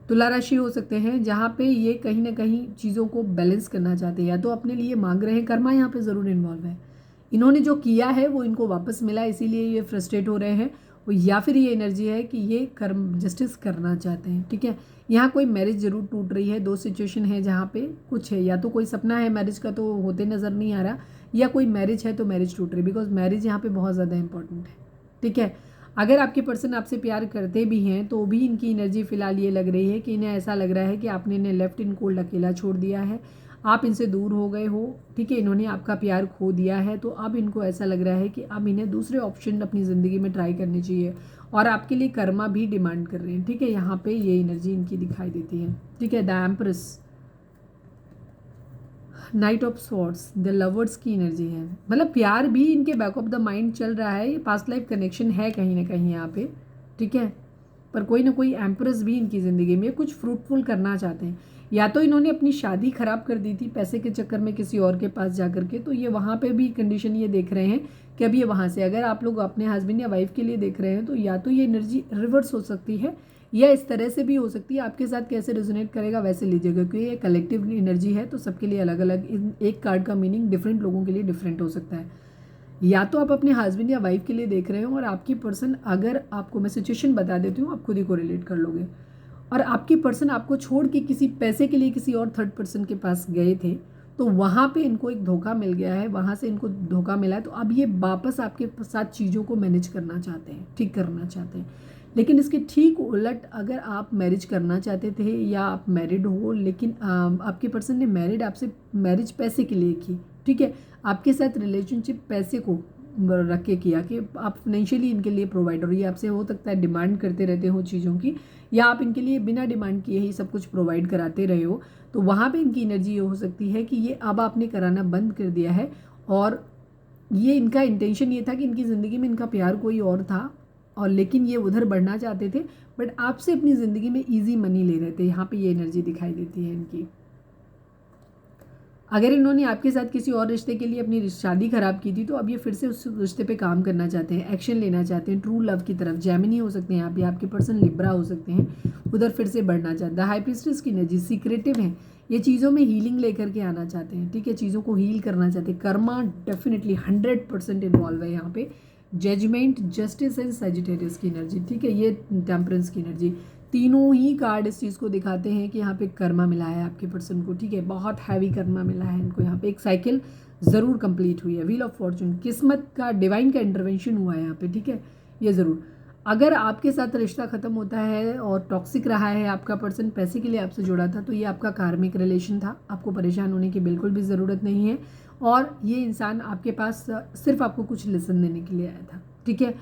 तुला राशि हो सकते हैं, जहाँ पे ये कहीं ना कहीं चीज़ों को बैलेंस करना चाहते हैं, या तो अपने लिए मांग रहे हैं, कर्मा यहाँ पे ज़रूर इन्वॉल्व है। इन्होंने जो किया है वो इनको वापस मिला, इसीलिए ये फ्रस्ट्रेट हो रहे हैं, या फिर ये एनर्जी है कि ये कर्म जस्टिस करना चाहते हैं, ठीक है। यहाँ कोई मैरिज जरूर टूट रही है, 2 सिचुएशन है जहाँ पे कुछ है, या तो कोई सपना है मैरिज का तो होते नज़र नहीं आ रहा, या कोई मैरिज है तो मैरिज टूट रही, बिकॉज मैरिज यहाँ पे बहुत ज़्यादा इंपॉर्टेंट है, ठीक है। अगर आपके पर्सन आपसे प्यार करते भी हैं तो भी इनकी एनर्जी फिलहाल ये लग रही है कि इन्हें ऐसा लग रहा है कि आपने इन्हें लेफ्ट इन कोल्ड, अकेला छोड़ दिया है, आप इनसे दूर हो गए हो, ठीक है। इन्होंने आपका प्यार खो दिया है, तो अब इनको ऐसा लग रहा है कि अब इन्हें दूसरे ऑप्शन अपनी ज़िंदगी में ट्राई करनी चाहिए, और आपके लिए कर्मा भी डिमांड कर रहे हैं, ठीक है। यहाँ पे ये एनर्जी इनकी दिखाई देती है, ठीक है। The empress, night of swords, the lovers की एनर्जी है, मतलब प्यार भी इनके बैक ऑफ द माइंड चल रहा है, ये पास्ट लाइफ कनेक्शन है कहीं ना कहीं यहाँ पे, ठीक है। पर कोई ना कोई एम्प्रेस भी इनकी ज़िंदगी में कुछ फ्रूटफुल करना चाहते हैं। या तो इन्होंने अपनी शादी ख़राब कर दी थी पैसे के चक्कर में किसी और के पास जा करके, तो ये वहाँ पे भी कंडीशन ये देख रहे हैं कि अब ये वहाँ से, अगर आप लोग अपने हस्बैंड या वाइफ के लिए देख रहे हैं तो या तो ये एनर्जी रिवर्स हो सकती है या इस तरह से भी हो सकती है। आपके साथ कैसे रेजोनेट करेगा वैसे लीजिएगा, क्योंकि ये कलेक्टिव एनर्जी है तो सबके लिए अलग अलग, एक कार्ड का मीनिंग डिफरेंट लोगों के लिए डिफरेंट हो सकता है। या तो आप अपने हस्बैंड या वाइफ के लिए देख रहे हो और आपकी पर्सन, अगर आपको मैं सिचुएशन बता देती हूँ आप खुद ही को रिलेट कर लोगे, और आपकी पर्सन आपको छोड़ के किसी पैसे के लिए किसी और थर्ड पर्सन के पास गए थे, तो वहाँ पे इनको एक धोखा मिल गया है, वहाँ से इनको धोखा मिला है, तो अब ये वापस आपके साथ चीज़ों को मैनेज करना चाहते हैं, ठीक करना चाहते हैं। लेकिन इसके ठीक उलट अगर आप मैरिज करना चाहते थे या आप मैरिड हो, लेकिन आपके पर्सन ने आपसे मैरिज पैसे के लिए की, ठीक है, आपके साथ रिलेशनशिप पैसे को रख के किया कि आप फाइनेंशियली इनके लिए प्रोवाइड हो, ये आपसे हो सकता है डिमांड करते रहते हो चीज़ों की, या आप इनके लिए बिना डिमांड किए ही सब कुछ प्रोवाइड कराते रहे हो, तो वहाँ पे इनकी एनर्जी ये हो सकती है कि ये अब आपने कराना बंद कर दिया है, और ये इनका इंटेंशन ये था कि इनकी ज़िंदगी में इनका प्यार कोई और था, और लेकिन ये उधर बढ़ना चाहते थे, बट आपसे अपनी ज़िंदगी में ईजी मनी ले रहे थे। यहाँ पे ये एनर्जी दिखाई देती है इनकी। अगर इन्होंने आपके साथ किसी और रिश्ते के लिए अपनी शादी खराब की थी, तो अब ये फिर से उस रिश्ते पे काम करना चाहते हैं, एक्शन लेना चाहते हैं, ट्रू लव की तरफ। जेमिनी हो सकते हैं आप, या आपके पर्सन लिब्रा हो सकते हैं, उधर फिर से बढ़ना चाहते हैं। हाई प्रीस्टेस की एनर्जी सीक्रेटिव है, ये चीज़ों में हीलिंग लेकर के आना चाहते हैं, ठीक है, चीज़ों को हील करना चाहते हैं। कर्मा डेफिनेटली 100% इन्वॉल्व है यहाँ पे। जजमेंट, जस्टिस एंड सजिटेरियस की एनर्जी, ठीक है, ये टेम्परेंस की एनर्जी, तीनों ही कार्ड इस चीज़ को दिखाते हैं कि यहाँ पे कर्मा मिला है आपके पर्सन को, ठीक है, बहुत हैवी कर्मा मिला है इनको। यहाँ पे एक साइकिल ज़रूर कंप्लीट हुई है। व्हील ऑफ फॉर्चून, किस्मत का, डिवाइन का इंटरवेंशन हुआ है यहाँ पे, ठीक है, ये ज़रूर। अगर आपके साथ रिश्ता ख़त्म होता है और टॉक्सिक रहा है, आपका पर्सन पैसे के लिए आपसे जुड़ा था, तो ये आपका कार्मिक रिलेशन था, आपको परेशान होने की बिल्कुल भी ज़रूरत नहीं है, और ये इंसान आपके पास सिर्फ आपको कुछ लेसन देने के लिए आया था, ठीक है।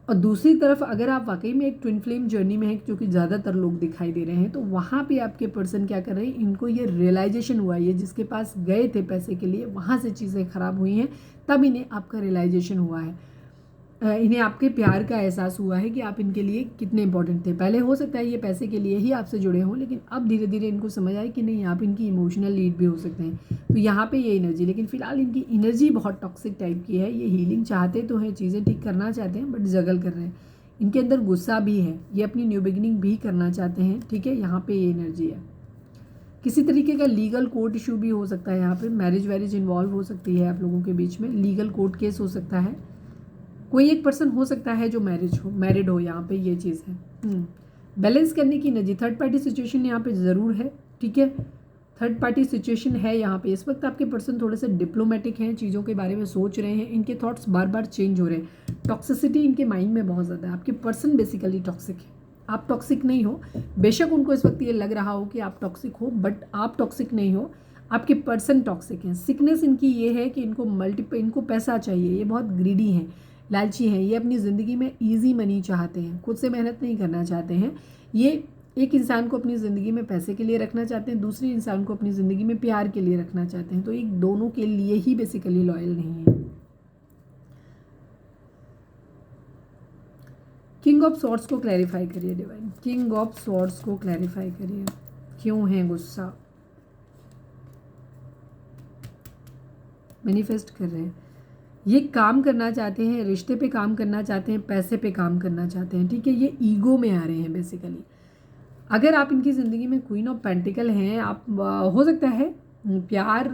और दूसरी तरफ अगर आप वाकई में एक ट्विन फ्लेम जर्नी में है, जो कि ज़्यादातर लोग दिखाई दे रहे हैं, तो वहाँ पे आपके पर्सन क्या कर रहे हैं, इनको ये रियलाइजेशन हुआ, ये जिसके पास गए थे पैसे के लिए वहाँ से चीज़ें ख़राब हुई हैं, तब इन्हें आपका रियलाइजेशन हुआ है, इन्हें आपके प्यार का एहसास हुआ है कि आप इनके लिए कितने इंपॉर्टेंट थे। पहले हो सकता है ये पैसे के लिए ही आपसे जुड़े हों, लेकिन अब धीरे धीरे इनको समझ आए कि नहीं, आप इनकी इमोशनल लीड भी हो सकते हैं। तो यहाँ पे ये एनर्जी, लेकिन फिलहाल इनकी एनर्जी बहुत टॉक्सिक टाइप की है। ये हीलिंग चाहते तो हैं, चीज़ें ठीक करना चाहते हैं, बट जगल कर रहे हैं। इनके अंदर गुस्सा भी है, ये अपनी न्यू बिगिनिंग भी करना चाहते हैं, ठीक है, यहाँ पे ये एनर्जी है। किसी तरीके का लीगल कोर्ट इशू भी हो सकता है यहाँ पे, मैरिज वैरिज इन्वॉल्व हो सकती है आप लोगों के बीच में, लीगल कोर्ट केस हो सकता है। कोई एक पर्सन हो सकता है जो मैरिड हो, यहाँ पे ये चीज़ है। बैलेंस करने की एनर्जी, थर्ड पार्टी सिचुएशन यहाँ पे ज़रूर है, ठीक है, थर्ड पार्टी सिचुएशन है यहाँ पे। इस वक्त आपके पर्सन थोड़े से डिप्लोमेटिक हैं, चीज़ों के बारे में सोच रहे हैं, इनके थॉट्स बार बार चेंज हो रहे हैं, टॉक्सिसिटी इनके माइंड में बहुत ज़्यादा है। आपके पर्सन बेसिकली टॉक्सिक है, आप टॉक्सिक नहीं हो। बेशक उनको इस वक्त ये लग रहा हो कि आप टॉक्सिक हो, बट आप टॉक्सिक नहीं हो, आपके पर्सन टॉक्सिक हैं। सिकनेस इनकी ये है कि इनको पैसा चाहिए, ये बहुत ग्रीडी हैं, लालची हैं, ये अपनी ज़िंदगी में ईजी मनी चाहते हैं, खुद से मेहनत नहीं करना चाहते हैं। ये एक इंसान को अपनी ज़िंदगी में पैसे के लिए रखना चाहते हैं, दूसरे इंसान को अपनी ज़िंदगी में प्यार के लिए रखना चाहते हैं, तो एक दोनों के लिए ही बेसिकली लॉयल नहीं है। किंग ऑफ सॉर्ड्स को क्लैरिफाई करिए डिवाइन, किंग ऑफ सॉर्ड्स को क्लैरिफाई करिए, क्यों है गुस्सा, मैनिफेस्ट कर रहे हैं, ये काम करना चाहते हैं, रिश्ते पे काम करना चाहते हैं, पैसे पे काम करना चाहते हैं, ठीक है, ये ईगो में आ रहे हैं बेसिकली। अगर आप इनकी ज़िंदगी में क्वीन ऑफ पेंटिकल हैं, आप हो सकता है प्यार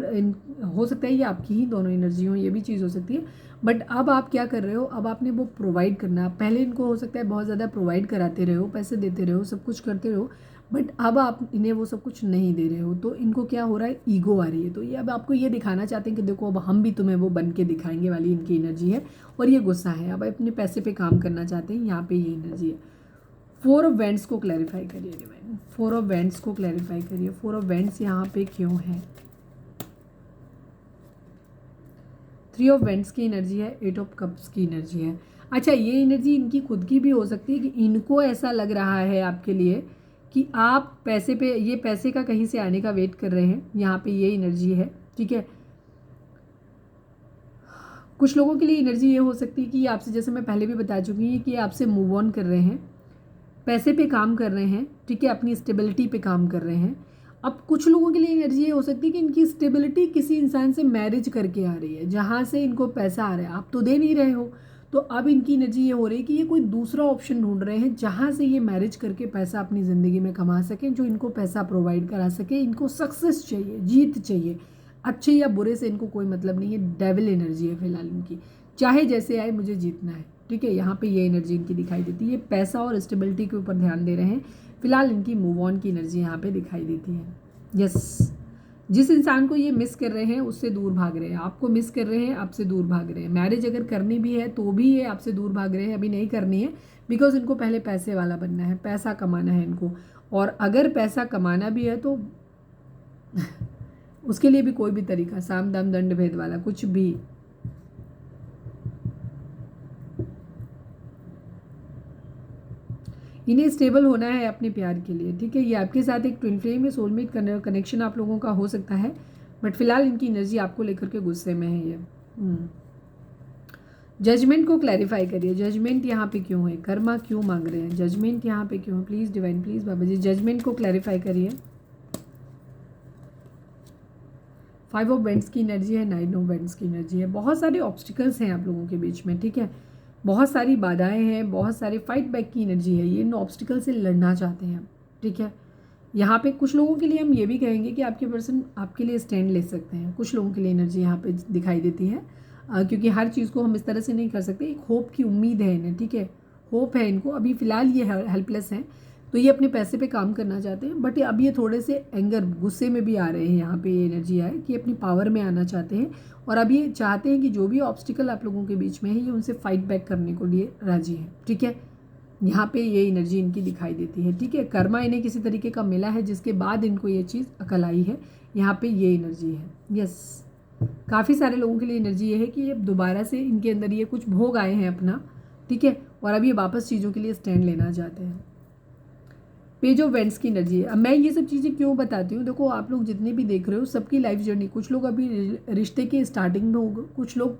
हो सकता है ये आपकी ही दोनों एनर्जी हो, ये भी चीज़ हो सकती है, बट अब आप क्या कर रहे हो, अब आपने वो प्रोवाइड करना। पहले इनको हो सकता है बहुत ज़्यादा प्रोवाइड कराते रहे हो, पैसे देते रहे हो, सब कुछ करते रहो, बट अब आप इन्हें वो सब कुछ नहीं दे रहे हो, तो इनको क्या हो रहा है, ईगो आ रही है। तो ये अब आपको ये दिखाना चाहते हैं कि देखो अब हम भी तुम्हें वो बन के दिखाएंगे वाली इनकी एनर्जी है, और ये गुस्सा है, अब अपने पैसे पे काम करना चाहते हैं, यहाँ पे ये एनर्जी है। फोर ऑफ वेंट्स को क्लैरिफाई करिए डिवाइन, फोर ऑफ वेंट्स को क्लैरिफाई करिए, फोर ऑफ वेंट्स यहाँ पे क्यों है। थ्री ऑफ वेंट्स की एनर्जी है, एट ऑफ कप्स की एनर्जी है। अच्छा, ये एनर्जी इनकी खुद की भी हो सकती है कि इनको ऐसा लग रहा है आपके लिए कि आप पैसे पे, ये पैसे का कहीं से आने का वेट कर रहे हैं, यहाँ पे ये एनर्जी है, ठीक है। कुछ लोगों के लिए एनर्जी ये हो सकती है कि आपसे, जैसे मैं पहले भी बता चुकी हूँ, कि आपसे मूव ऑन कर रहे हैं, पैसे पे काम कर रहे हैं, ठीक है, अपनी स्टेबिलिटी पे काम कर रहे हैं। अब कुछ लोगों के लिए एनर्जी ये हो सकती है कि इनकी स्टेबिलिटी किसी इंसान से मैरिज करके आ रही है, जहाँ से इनको पैसा आ रहा है, आप तो दे नहीं रहे हो, तो अब इनकी एनर्जी ये हो रही है कि ये कोई दूसरा ऑप्शन ढूंढ रहे हैं जहाँ से ये मैरिज करके पैसा अपनी ज़िंदगी में कमा सकें, जो इनको पैसा प्रोवाइड करा सके। इनको सक्सेस चाहिए, जीत चाहिए, अच्छे या बुरे से इनको कोई मतलब नहीं है। डेविल एनर्जी है फिलहाल इनकी, चाहे जैसे आए मुझे जीतना है, ठीक है। यहाँ पे ये एनर्जी इनकी दिखाई देती है, ये पैसा और स्टेबिलिटी के ऊपर ध्यान दे रहे हैं फिलहाल। इनकी मूव ऑन की एनर्जी यहाँ पे दिखाई देती है। यस, जिस इंसान को ये मिस कर रहे हैं उससे दूर भाग रहे हैं, आपको मिस कर रहे हैं, आपसे दूर भाग रहे हैं। मैरिज अगर करनी भी है तो भी ये आपसे दूर भाग रहे हैं, अभी नहीं करनी है, बिकॉज इनको पहले पैसे वाला बनना है, पैसा कमाना है इनको। और अगर पैसा कमाना भी है तो उसके लिए भी कोई भी तरीका, साम दाम दंड भेद वाला कुछ भी। इन्हें स्टेबल होना है अपने प्यार के लिए, ठीक है। ये आपके साथ एक ट्विन फ्लेम में सोलमेट कनेक्शन आप लोगों का हो सकता है, बट फिलहाल इनकी एनर्जी आपको लेकर के गुस्से में है ये। जजमेंट को क्लैरिफाई करिए, जजमेंट यहाँ पे क्यों है, कर्मा क्यों मांग रहे हैं, जजमेंट यहाँ पे क्यों है, प्लीज़ डिवाइन, प्लीज़ बाबा जी जजमेंट को क्लैरिफाई करिए। 5 ऑफ वेंट्स की एनर्जी है, 9 ऑफ वेंट्स की एनर्जी है। बहुत सारे ऑब्स्टिकल्स हैं आप लोगों के बीच में, ठीक है, बहुत सारी बाधाएं हैं, बहुत सारे फाइट बैक की एनर्जी है। ये इन ऑब्स्टिकल से लड़ना चाहते हैं, ठीक है। यहाँ पे कुछ लोगों के लिए हम ये भी कहेंगे कि आपके पर्सन आपके लिए स्टैंड ले सकते हैं। कुछ लोगों के लिए एनर्जी यहाँ पे दिखाई देती है, क्योंकि हर चीज़ को हम इस तरह से नहीं कर सकते। एक होप की उम्मीद है इन्हें, ठीक है, होप है इनको। अभी फ़िलहाल ये हेल्पलेस हैं, तो ये अपने पैसे पे काम करना चाहते हैं, बट अब ये थोड़े से एंगर, गुस्से में भी आ रहे हैं। यहाँ पे ये एनर्जी आए कि अपनी पावर में आना चाहते हैं, और अब ये चाहते हैं कि जो भी ऑब्स्टिकल आप लोगों के बीच में है, ये उनसे फाइट बैक करने को लिए राजी है, ठीक है। यहाँ पे ये एनर्जी इनकी दिखाई देती है, ठीक है। कर्मा इन्हें किसी तरीके का मिला है, जिसके बाद इनको ये चीज़ अकल आई है। यहाँ पे ये एनर्जी है। यस, काफ़ी सारे लोगों के लिए एनर्जी ये है कि ये दोबारा से इनके अंदर ये कुछ भोग आए हैं अपना, ठीक है, और अब ये वापस चीज़ों के लिए स्टैंड लेना चाहते हैं। पेज ऑफ वेंट्स की एनर्जी है। अब मैं ये सब चीज़ें क्यों बताती हूँ, देखो आप लोग जितने भी देख रहे हो सबकी लाइफ जर्नी, कुछ लोग अभी रिश्ते के स्टार्टिंग में होगा, कुछ लोग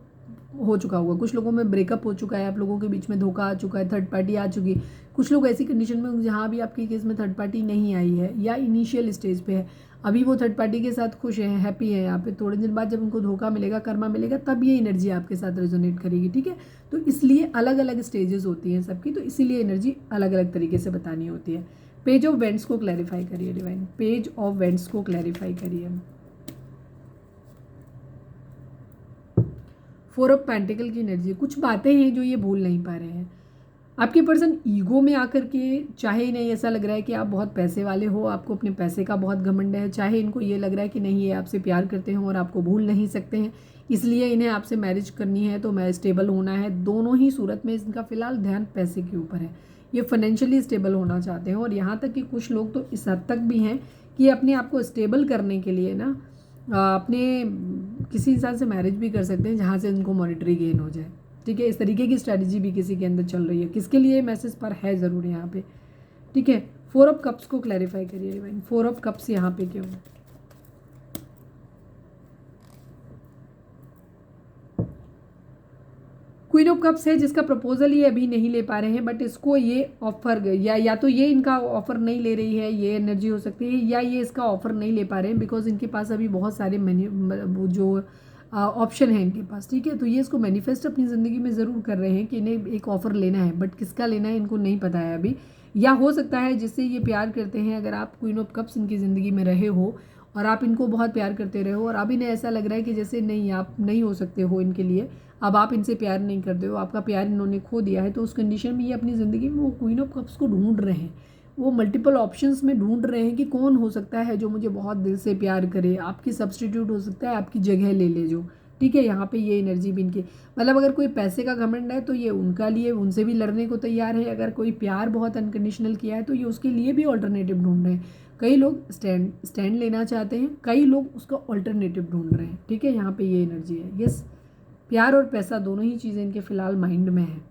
हो चुका होगा, कुछ लोगों में ब्रेकअप हो चुका है, आप लोगों के बीच में धोखा आ चुका है, थर्ड पार्टी आ चुकी, कुछ लोग ऐसी कंडीशन में जहाँ भी आपके केस में थर्ड पार्टी नहीं आई है या इनिशियल स्टेज पे है, अभी वो थर्ड पार्टी के साथ खुश हैं, हैप्पी हैं। यहाँ पे थोड़े दिन बाद जब उनको धोखा मिलेगा, कर्मा मिलेगा, तब ये एनर्जी आपके साथ रेजोनेट करेगी, ठीक है। तो इसलिए अलग अलग स्टेजेस होती हैं सबकी, तो इसीलिए एनर्जी अलग अलग तरीके से बतानी होती है। पेज ऑफ वेंट्स को क्लैरिफाई करिए डिवाइन, पेज ऑफ वेंट्स को क्लैरिफाई करिए। 4 ऑफ पेंटिकल की एनर्जी, कुछ बातें हैं जो ये भूल नहीं पा रहे हैं। आपके पर्सन ईगो में आकर के, चाहे इन्हें ऐसा लग रहा है कि आप बहुत पैसे वाले हो, आपको अपने पैसे का बहुत घमंड है, चाहे इनको ये लग रहा है कि नहीं ये आपसे प्यार करते हैं और आपको भूल नहीं सकते हैं, इसलिए इन्हें आपसे मैरिज करनी है, तो मैं स्टेबल होना है। दोनों ही सूरत में इनका फिलहाल ध्यान पैसे के ऊपर है, ये फाइनेंशियली स्टेबल होना चाहते हैं। और यहाँ तक कि कुछ लोग तो इस हद तक भी हैं कि अपने आप को स्टेबल करने के लिए ना अपने किसी इंसान से मैरिज भी कर सकते हैं जहाँ से उनको मॉनेटरी गेन हो जाए, ठीक है। इस तरीके की स्ट्रैटेजी भी किसी के अंदर चल रही है, किसके लिए मैसेज पर है ज़रूर यहाँ पे, ठीक है। 4 ऑफ कप्स को क्लैरिफाई करिए डिवाइन, 4 ऑफ कप्स यहाँ पे क्यों। क्वीन ऑफ कप्स है जिसका प्रपोजल ये अभी नहीं ले पा रहे हैं, बट इसको ये ऑफर, या तो ये इनका ऑफर नहीं ले रही है, ये एनर्जी हो सकती है, या ये इसका ऑफर नहीं ले पा रहे हैं बिकॉज इनके पास अभी बहुत सारे जो ऑप्शन है इनके पास, ठीक है। तो ये इसको मैनिफेस्ट अपनी ज़िंदगी में ज़रूर कर रहे हैं कि इन्हें एक ऑफ़र लेना है, बट किसका लेना है इनको नहीं पता है अभी। या हो सकता है जिससे ये प्यार करते हैं, अगर आप क्वीन ऑफ कप्स इनकी ज़िंदगी में रहे हो और आप इनको बहुत प्यार करते रहे हो, और अब इन्हें ऐसा लग रहा है कि जैसे नहीं आप नहीं हो सकते हो इनके लिए, अब आप इनसे प्यार नहीं करते हो, आपका प्यार इन्होंने खो दिया है, तो उस कंडीशन में ये अपनी ज़िंदगी में वो क्वीन ऑफ कप्स को ढूंढ रहे हैं। वो मल्टीपल ऑप्शंस में ढूंढ रहे हैं कि कौन हो सकता है जो मुझे बहुत दिल से प्यार करे, आपकी सब्सटीट्यूट हो सकता है, आपकी जगह ले ले जो, ठीक है। यहाँ पे ये एनर्जी भी इनकी, मतलब अगर कोई पैसे का घमंड है तो ये उनका लिए उनसे भी लड़ने को तैयार है, अगर कोई प्यार बहुत अनकंडीशनल किया है तो ये उसके लिए भी ऑल्टरनेटिव ढूंढ रहे हैं। कई लोग स्टैंड लेना चाहते हैं, कई लोग उसका ऑल्टरनेटिव ढूंढ रहे हैं, ठीक है। यहाँ पे ये एनर्जी है। यस, प्यार और पैसा दोनों ही चीज़ें इनके फिलहाल माइंड में है।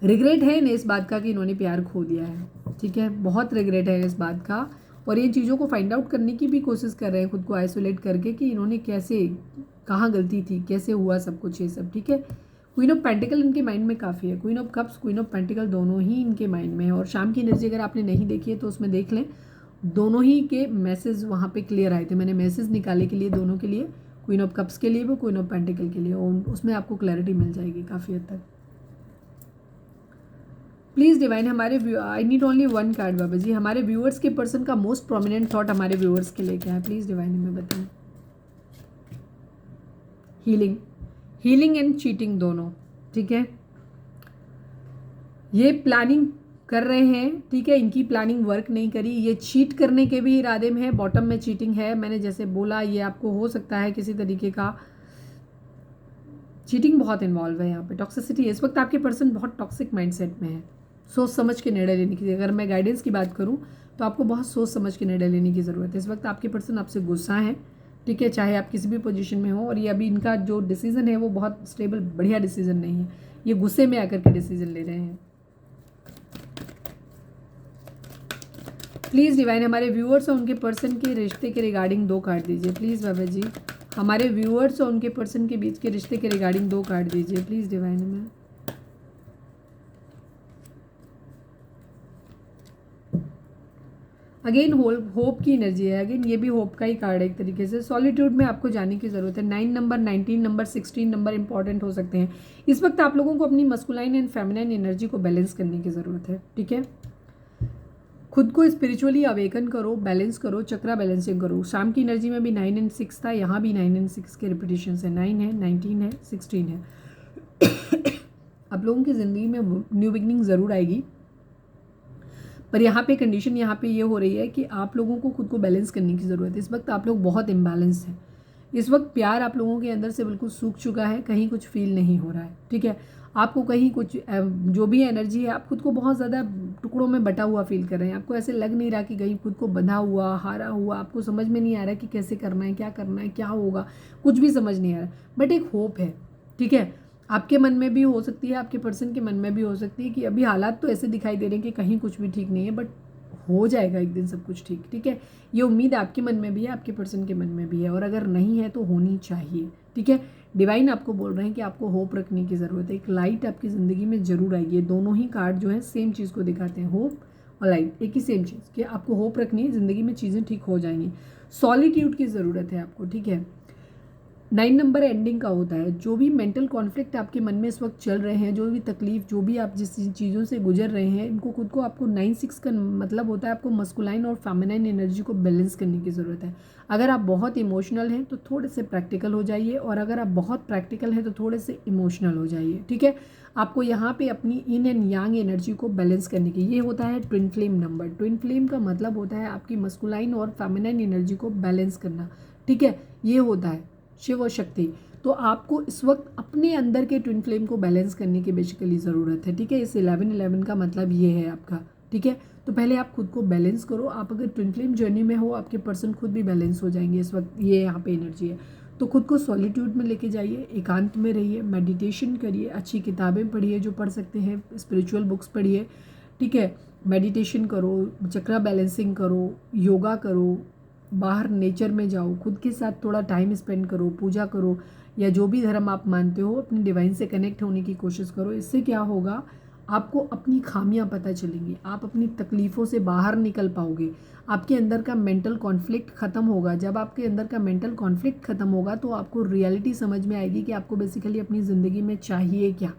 रिग्रेट है इन्हें इस बात का कि इन्होंने प्यार खो दिया है, ठीक है, बहुत रिग्रेट है इस बात का। और ये चीज़ों को फाइंड आउट करने की भी कोशिश कर रहे हैं खुद को आइसोलेट करके कि इन्होंने कैसे, कहाँ गलती थी, कैसे हुआ सब कुछ ये सब, ठीक है। क्वीन ऑफ पेंटिकल इनके माइंड में काफ़ी है, queen of cups, queen of pentacle दोनों ही इनके माइंड में है। और शाम की एनर्जी अगर आपने नहीं देखी है तो उसमें देख लें, दोनों ही के मैसेज वहाँ पे क्लियर आए थे, मैंने मैसेज निकाले के लिए दोनों के लिए, क्वीन ऑफ कप्स के लिए वो, क्वीन ऑफ पेंटिकल के लिए, और उसमें आपको क्लैरिटी मिल जाएगी काफ़ी हद तक। प्लीज़ डिवाइन हमारे I need only one card Baba ji, हमारे व्यूअर्स के पर्सन का मोस्ट प्रोमिनेंट थॉट हमारे व्यूअर्स के लिए क्या है, प्लीज़ डिवाइन हमें बताएं। हीलिंग, हीलिंग एंड चीटिंग दोनों, ठीक है। ये प्लानिंग कर रहे हैं, ठीक है, इनकी प्लानिंग वर्क नहीं करी, ये चीट करने के भी इरादे में है, बॉटम में चीटिंग है, मैंने जैसे बोला ये आपको हो सकता है किसी तरीके का चीटिंग बहुत इन्वॉल्व है यहाँ पे, टॉक्सिसिटी। इस वक्त आपके पर्सन बहुत टॉक्सिक माइंडसेट में है, सोच समझ के निर्णय लेने की, अगर मैं गाइडेंस की बात करूँ तो आपको बहुत सोच समझ के निर्णय लेने की ज़रूरत है। इस वक्त आपके पर्सन आपसे गुस्सा है, ठीक है, चाहे आप किसी भी पोजीशन में हो, और ये अभी इनका जो डिसीजन है वो बहुत स्टेबल बढ़िया डिसीजन नहीं है, ये गुस्से में आकर के डिसीजन ले रहे हैं। प्लीज़ डिवाइन हमारे व्यूअर्स और उनके पर्सन के रिश्ते के रिगार्डिंग 2 कार्ड दीजिए प्लीज़ बाबा जी, हमारे व्यूअर्स और उनके पर्सन के बीच के रिश्ते के रिगार्डिंग 2 कार्ड दीजिए प्लीज़ डिवाइन हमें। अगेन होप की एनर्जी है, अगेन ये भी होप का ही कार्ड है एक तरीके से। सॉलिट्यूड में आपको जाने की ज़रूरत है, 9 नंबर, 19 नंबर, 16 नंबर इंपॉर्टेंट हो सकते हैं। इस वक्त आप लोगों को अपनी मस्कुलाइन एंड फेमिनाइन एनर्जी को बैलेंस करने की ज़रूरत है, ठीक है। खुद को स्पिरिचुअली अवेकन करो, बैलेंस करो, चक्रा बैलेंसिंग करो। शाम की एनर्जी में भी 9 एंड 6 था, यहाँ भी 9 एंड 6 के रिपीटेशन है, 9 है, 19 है, 16 है। आप लोगों की ज़िंदगी में न्यू बिगनिंग ज़रूर आएगी, पर यहाँ पे कंडीशन यहाँ पे ये हो रही है कि आप लोगों को खुद को बैलेंस करने की ज़रूरत है। इस वक्त आप लोग बहुत इम्बैलेंस हैं, इस वक्त प्यार आप लोगों के अंदर से बिल्कुल सूख चुका है, कहीं कुछ फील नहीं हो रहा है, ठीक है। आपको कहीं कुछ जो भी एनर्जी है, आप खुद को बहुत ज़्यादा टुकड़ों में बटा हुआ फील कर रहे हैं, आपको ऐसे लग नहीं रहा कि कहीं खुद को बंधा हुआ, हारा हुआ, आपको समझ में नहीं आ रहा कि कैसे करना है, क्या करना है, क्या होगा, कुछ भी समझ नहीं आ रहा, बट एक होप है, ठीक है। आपके मन में भी हो सकती है, आपके पर्सन के मन में भी हो सकती है कि अभी हालात तो ऐसे दिखाई दे रहे हैं कि कहीं कुछ भी ठीक नहीं है, बट हो जाएगा एक दिन सब कुछ ठीक, ठीक है। ये उम्मीद आपके मन में भी है, आपके पर्सन के मन में भी है, और अगर नहीं है तो होनी चाहिए, ठीक है। डिवाइन आपको बोल रहे हैं कि आपको होप रखने की ज़रूरत है, एक लाइट आपकी ज़िंदगी में ज़रूर आएगी। ये दोनों ही कार्ड जो है सेम चीज़ को दिखाते हैं, होप और लाइट, एक ही सेम चीज़ कि आपको होप रखनी है, ज़िंदगी में चीज़ें ठीक हो जाएंगी। सॉलिट्यूड की ज़रूरत है आपको, ठीक है। 9 नंबर एंडिंग का होता है, जो भी मेंटल कॉन्फ्लिक्ट आपके मन में इस वक्त चल रहे हैं, जो भी तकलीफ, जो भी आप जिस चीज़ों से गुजर रहे हैं, इनको खुद को आपको 9-6 का मतलब होता है आपको मस्कुलाइन और फेमिनाइन एनर्जी को बैलेंस करने की ज़रूरत है। अगर आप बहुत इमोशनल हैं तो थोड़े से प्रैक्टिकल हो जाइए, और अगर आप बहुत प्रैक्टिकल हैं तो थोड़े से इमोशनल हो जाइए, ठीक है। आपको यहाँ पे अपनी इन एंड यांग एनर्जी को बैलेंस करने की, ये होता है twin flame number. Twin flame का मतलब होता है आपकी मस्कुलाइन और फेमिनाइन एनर्जी को बैलेंस करना, ठीक है। ये होता है शिव और शक्ति। तो आपको इस वक्त अपने अंदर के ट्विन फ्लेम को बैलेंस करने की बेसिकली ज़रूरत है, ठीक है। इस 11-11 का मतलब ये है आपका, ठीक है। तो पहले आप खुद को बैलेंस करो। आप अगर ट्विन फ्लेम जर्नी में हो, आपके पर्सन खुद भी बैलेंस हो जाएंगे इस वक्त, ये यहाँ पे एनर्जी है। तो खुद को सॉलिट्यूड में लेके जाइए, एकांत में रहिए, मेडिटेशन करिए, अच्छी किताबें पढ़िए जो पढ़ सकते हैं, स्पिरिचुअल बुक्स पढ़िए, ठीक है। मेडिटेशन करो, चक्रा बैलेंसिंग करो, योगा करो, बाहर नेचर में जाओ, खुद के साथ थोड़ा टाइम स्पेंड करो, पूजा करो, या जो भी धर्म आप मानते हो अपने डिवाइन से कनेक्ट होने की कोशिश करो। इससे क्या होगा, आपको अपनी खामियां पता चलेंगी, आप अपनी तकलीफ़ों से बाहर निकल पाओगे, आपके अंदर का मेंटल कॉन्फ्लिक्ट ख़त्म होगा। जब आपके अंदर का मेंटल कॉन्फ्लिक्ट ख़त्म होगा तो आपको रियलिटी समझ में आएगी कि आपको बेसिकली अपनी ज़िंदगी में चाहिए क्या।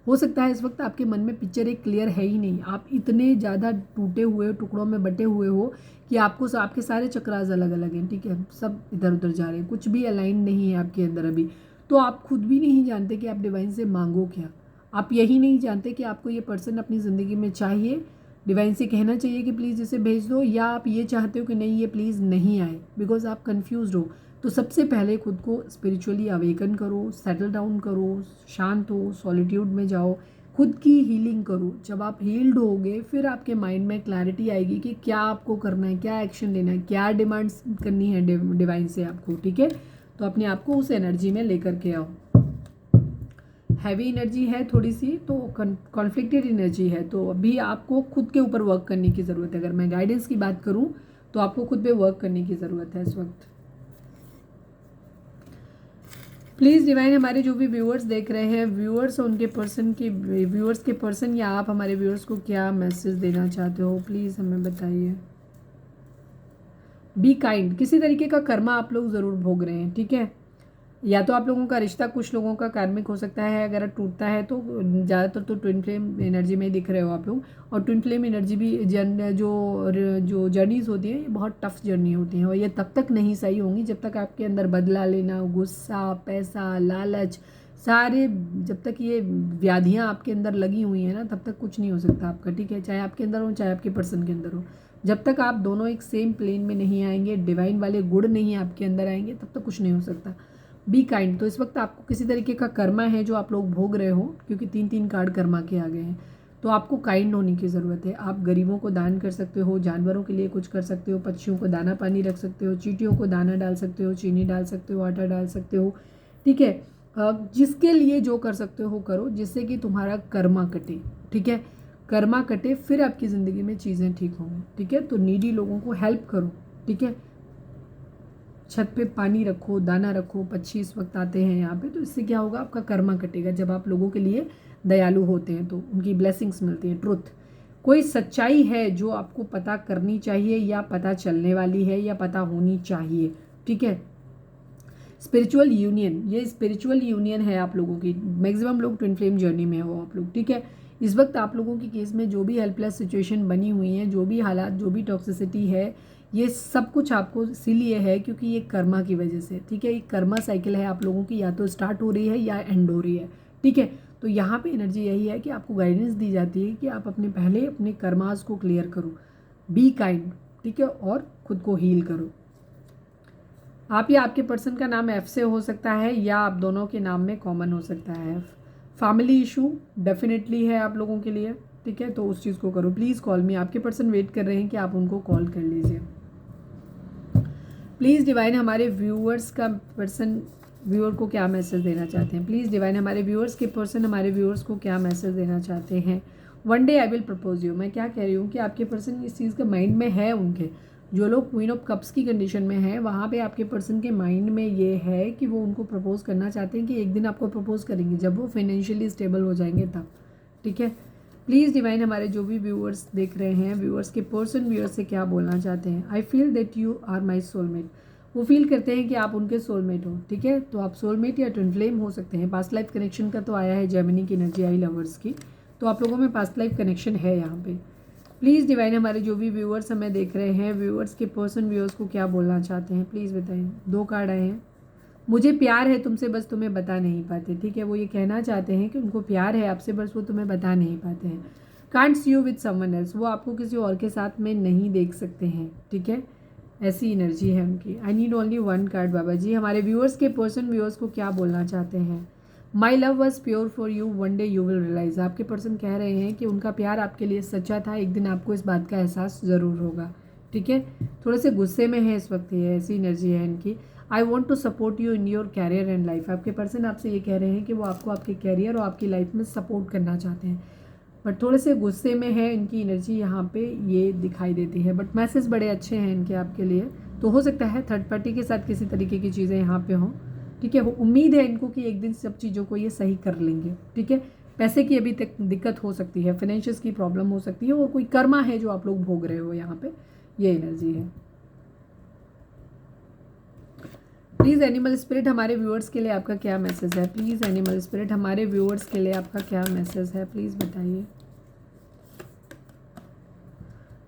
हो सकता है इस वक्त आपके मन में पिक्चर एक क्लियर है ही नहीं, आप इतने ज़्यादा टूटे हुए, टुकड़ों में बटे हुए हो कि आपको आपके सारे चक्रास अलग अलग हैं, ठीक है, सब इधर उधर जा रहे हैं, कुछ भी अलाइन नहीं है आपके अंदर अभी। तो आप खुद भी नहीं जानते कि आप डिवाइन से मांगो क्या, आप यही नहीं जानते कि आपको ये पर्सन अपनी ज़िंदगी में चाहिए, डिवाइन से कहना चाहिए कि प्लीज़ इसे भेज दो, या आप ये चाहते हो कि नहीं ये प्लीज़ नहीं आए, बिकॉज आप कन्फ्यूज़ हो। तो सबसे पहले खुद को स्पिरिचुअली अवेकन करो, सेटल डाउन करो, शांत हो, सॉलिट्यूड में जाओ, खुद की हीलिंग करो। जब आप हील्ड होगे फिर आपके माइंड में क्लैरिटी आएगी कि क्या आपको करना है, क्या एक्शन लेना है, क्या डिमांड्स करनी है डिवाइन से आपको, ठीक है। तो अपने आप को उस एनर्जी में लेकर के आओ। हैवी एनर्जी है थोड़ी सी, तो कॉन्फ्लिक्टेड एनर्जी है, तो अभी आपको खुद के ऊपर वर्क करने की ज़रूरत है। अगर मैं गाइडेंस की बात करूँ तो आपको खुद पे वर्क करने की ज़रूरत है इस वक्त। प्लीज़ डिवाइन हमारे जो भी व्यूअर्स देख रहे हैं, व्यूअर्स उनके पर्सन की, व्यूअर्स के पर्सन या आप हमारे व्यूअर्स को क्या मैसेज देना चाहते हो, प्लीज़ हमें बताइए। बी काइंड, किसी तरीके का कर्मा आप लोग ज़रूर भोग रहे हैं, ठीक है। या तो आप लोगों का रिश्ता कुछ लोगों का कार्मिक हो सकता है, अगर टूटता है तो ज़्यादातर तो ट्विन फ्लेम एनर्जी में दिख रहे हो आप लोग। और ट्विन फ्लेम एनर्जी भी जो जर्नीज़ होती हैं ये बहुत टफ जर्नी होती हैं, और ये तब तक नहीं सही होंगी जब तक आपके अंदर बदला लेना, गुस्सा, पैसा, लालच, सारे जब तक ये व्याधियाँ आपके अंदर लगी हुई हैं ना, तब तक कुछ नहीं हो सकता आपका, ठीक है। चाहे आपके अंदर हो चाहे आपके पर्सन के अंदर हो, जब तक आप दोनों एक सेम प्लेन में नहीं आएंगे, डिवाइन वाले गुण नहीं आपके अंदर आएंगे, तब तक कुछ नहीं हो सकता। बी काइंड, तो इस वक्त आपको किसी तरीके का कर्मा है जो आप लोग भोग रहे हो, क्योंकि 3 कार्ड कर्मा के आ गए हैं, तो आपको काइंड होने की ज़रूरत है। आप गरीबों को दान कर सकते हो, जानवरों के लिए कुछ कर सकते हो, पक्षियों को दाना पानी रख सकते हो, चींटियों को दाना डाल सकते हो, चीनी डाल सकते हो, आटा डाल सकते हो, ठीक है। जिसके लिए जो कर सकते हो करो, जिससे कि तुम्हारा कर्मा कटे, ठीक है। कर्मा कटे, फिर आपकी ज़िंदगी में चीज़ें ठीक होंगी, ठीक है। तो नीडी लोगों को हेल्प करो, ठीक है। छत पे पानी रखो, दाना रखो, पक्षी इस वक्त आते हैं यहाँ पे, तो इससे क्या होगा, आपका कर्मा कटेगा। जब आप लोगों के लिए दयालु होते हैं तो उनकी ब्लेसिंग्स मिलती हैं। ट्रुथ, कोई सच्चाई है जो आपको पता करनी चाहिए, या पता चलने वाली है, या पता होनी चाहिए, ठीक है। स्पिरिचुअल यूनियन, ये स्पिरिचुअल यूनियन है आप लोगों की। मैक्सिमम लोग ट्विन फ्लेम जर्नी में हो आप लोग, ठीक है। इस वक्त आप लोगों के केस में जो भी हेल्पलेस सिचुएशन बनी हुई है, जो भी हालात, जो भी टॉक्सिसिटी है, ये सब कुछ आपको इसीलिए है क्योंकि ये कर्मा की वजह से, ठीक है। एक कर्मा साइकिल है आप लोगों की, या तो स्टार्ट हो रही है या एंड हो रही है, ठीक है। तो यहाँ पे एनर्जी यही है कि आपको गाइडेंस दी जाती है कि आप पहले अपने कर्मास को क्लियर करो, बी काइंड, ठीक है, और खुद को हील करो। आप या आपके पर्सन का नाम एफ से हो सकता है, या आप दोनों के नाम में कॉमन हो सकता है। फैमिली इशू डेफिनेटली है आप लोगों के लिए, ठीक है। तो उस चीज़ को करो। प्लीज़ कॉल मी, आपके पर्सन वेट कर रहे हैं कि आप उनको कॉल कर लीजिए। प्लीज़ डिवाइन हमारे व्यूअर्स का पर्सन, व्यूअर को क्या मैसेज देना चाहते हैं। प्लीज़ डिवाइन हमारे व्यूअर्स के पर्सन हमारे व्यूअर्स को क्या मैसेज देना चाहते हैं। One day I will propose you, मैं क्या कह रही हूँ कि आपके पर्सन इस चीज़ का माइंड में है। उनके जो लोग क्वीन ऑफ कप्स की कंडीशन में हैं, वहाँ पे आपके पर्सन के माइंड में ये है कि वो उनको प्रपोज करना चाहते हैं, कि एक दिन आपको प्रपोज करेंगे जब वो फाइनेंशियली स्टेबल हो जाएंगे तब, ठीक है। प्लीज़ डिवाइन हमारे जो भी व्यूअर्स देख रहे हैं, व्यूअर्स के पर्सन व्यूअर्स से क्या बोलना चाहते हैं। I feel that you are my soulmate, वो फील करते हैं कि आप उनके सोलमेट हो, ठीक है। तो आप सोलमेट या ट्विन फ्लेम हो सकते हैं। पास्ट लाइफ कनेक्शन का तो आया है, जेमिनी की एनर्जी आई लवर्स की, तो आप लोगों में पास्ट लाइफ कनेक्शन है यहाँ पे। प्लीज़ डिवाइन हमारे जो भी व्यूअर्स हमें देख रहे हैं, व्यूअर्स के पर्सन व्यूअर्स को क्या बोलना चाहते हैं, प्लीज़ बताएं। 2 कार्ड आए हैं। मुझे प्यार है तुमसे, बस तुम्हें बता नहीं पाते, ठीक है। वो ये कहना चाहते हैं कि उनको प्यार है आपसे, बस वो तुम्हें बता नहीं पाते हैं। Can't see you with someone else, वो आपको किसी और के साथ में नहीं देख सकते हैं, ठीक है। ऐसी एनर्जी है उनकी। आई need only 1 card Baba ji. हमारे व्यूअर्स के पर्सन व्यूअर्स को क्या बोलना चाहते हैं। My love was pure for you, one day you will realise, आपके पर्सन कह रहे हैं कि उनका प्यार आपके लिए सच्चा था, एक दिन आपको इस बात का एहसास ज़रूर होगा, ठीक है। थोड़े से गुस्से में है इस वक्त, ये ऐसी एनर्जी है इनकी। I want to support you in your career and life, आपके पर्सन आपसे ये कह रहे हैं कि वो आपको आपके कैरियर और आपकी लाइफ में सपोर्ट करना चाहते हैं, बट थोड़े से गुस्से में है। इनकी एनर्जी यहाँ पे ये दिखाई देती है, बट मैसेज बड़े अच्छे हैं इनके आपके लिए। तो हो सकता है थर्ड पार्टी के साथ किसी तरीके की चीज़ें यहाँ पे हों, ठीक है। उम्मीद है इनको कि एक दिन सब चीज़ों को ये सही कर लेंगे, ठीक है। पैसे की अभी तक दिक्कत हो सकती है, फाइनेंशियल्स की प्रॉब्लम हो सकती है, और कोई कर्मा है जो आप लोग भोग रहे हो यहाँ पे, ये एनर्जी है। प्लीज़ एनिमल स्पिरिट हमारे व्यूअर्स के लिए आपका क्या मैसेज है। प्लीज़ एनिमल स्पिरिट हमारे व्यूअर्स के लिए आपका क्या मैसेज है, प्लीज़ बताइए।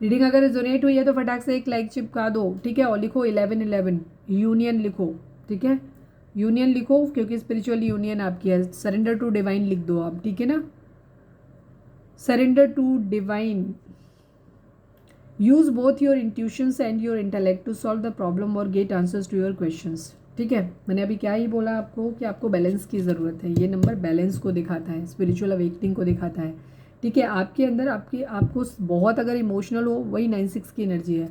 रीडिंग अगर रेजोनेट हुई है तो फटाक से एक लाइक चिपका दो, ठीक है। और लिखो 1111 यूनियन लिखो, ठीक है। यूनियन लिखो क्योंकि स्पिरिचुअल यूनियन आपकी है। सरेंडर टू डिवाइन लिख दो आप, ठीक है ना। Surrender to divine, use both your intuitions and your intellect to solve the problem और get answers to your questions, ठीक है। मैंने अभी क्या ही बोला आपको कि आपको बैलेंस की ज़रूरत है। ये नंबर बैलेंस को दिखाता है, स्पिरिचुअल अवेकनिंग को दिखाता है, ठीक है। आपके अंदर आपको बहुत अगर इमोशनल हो, वही 9-6 की एनर्जी है।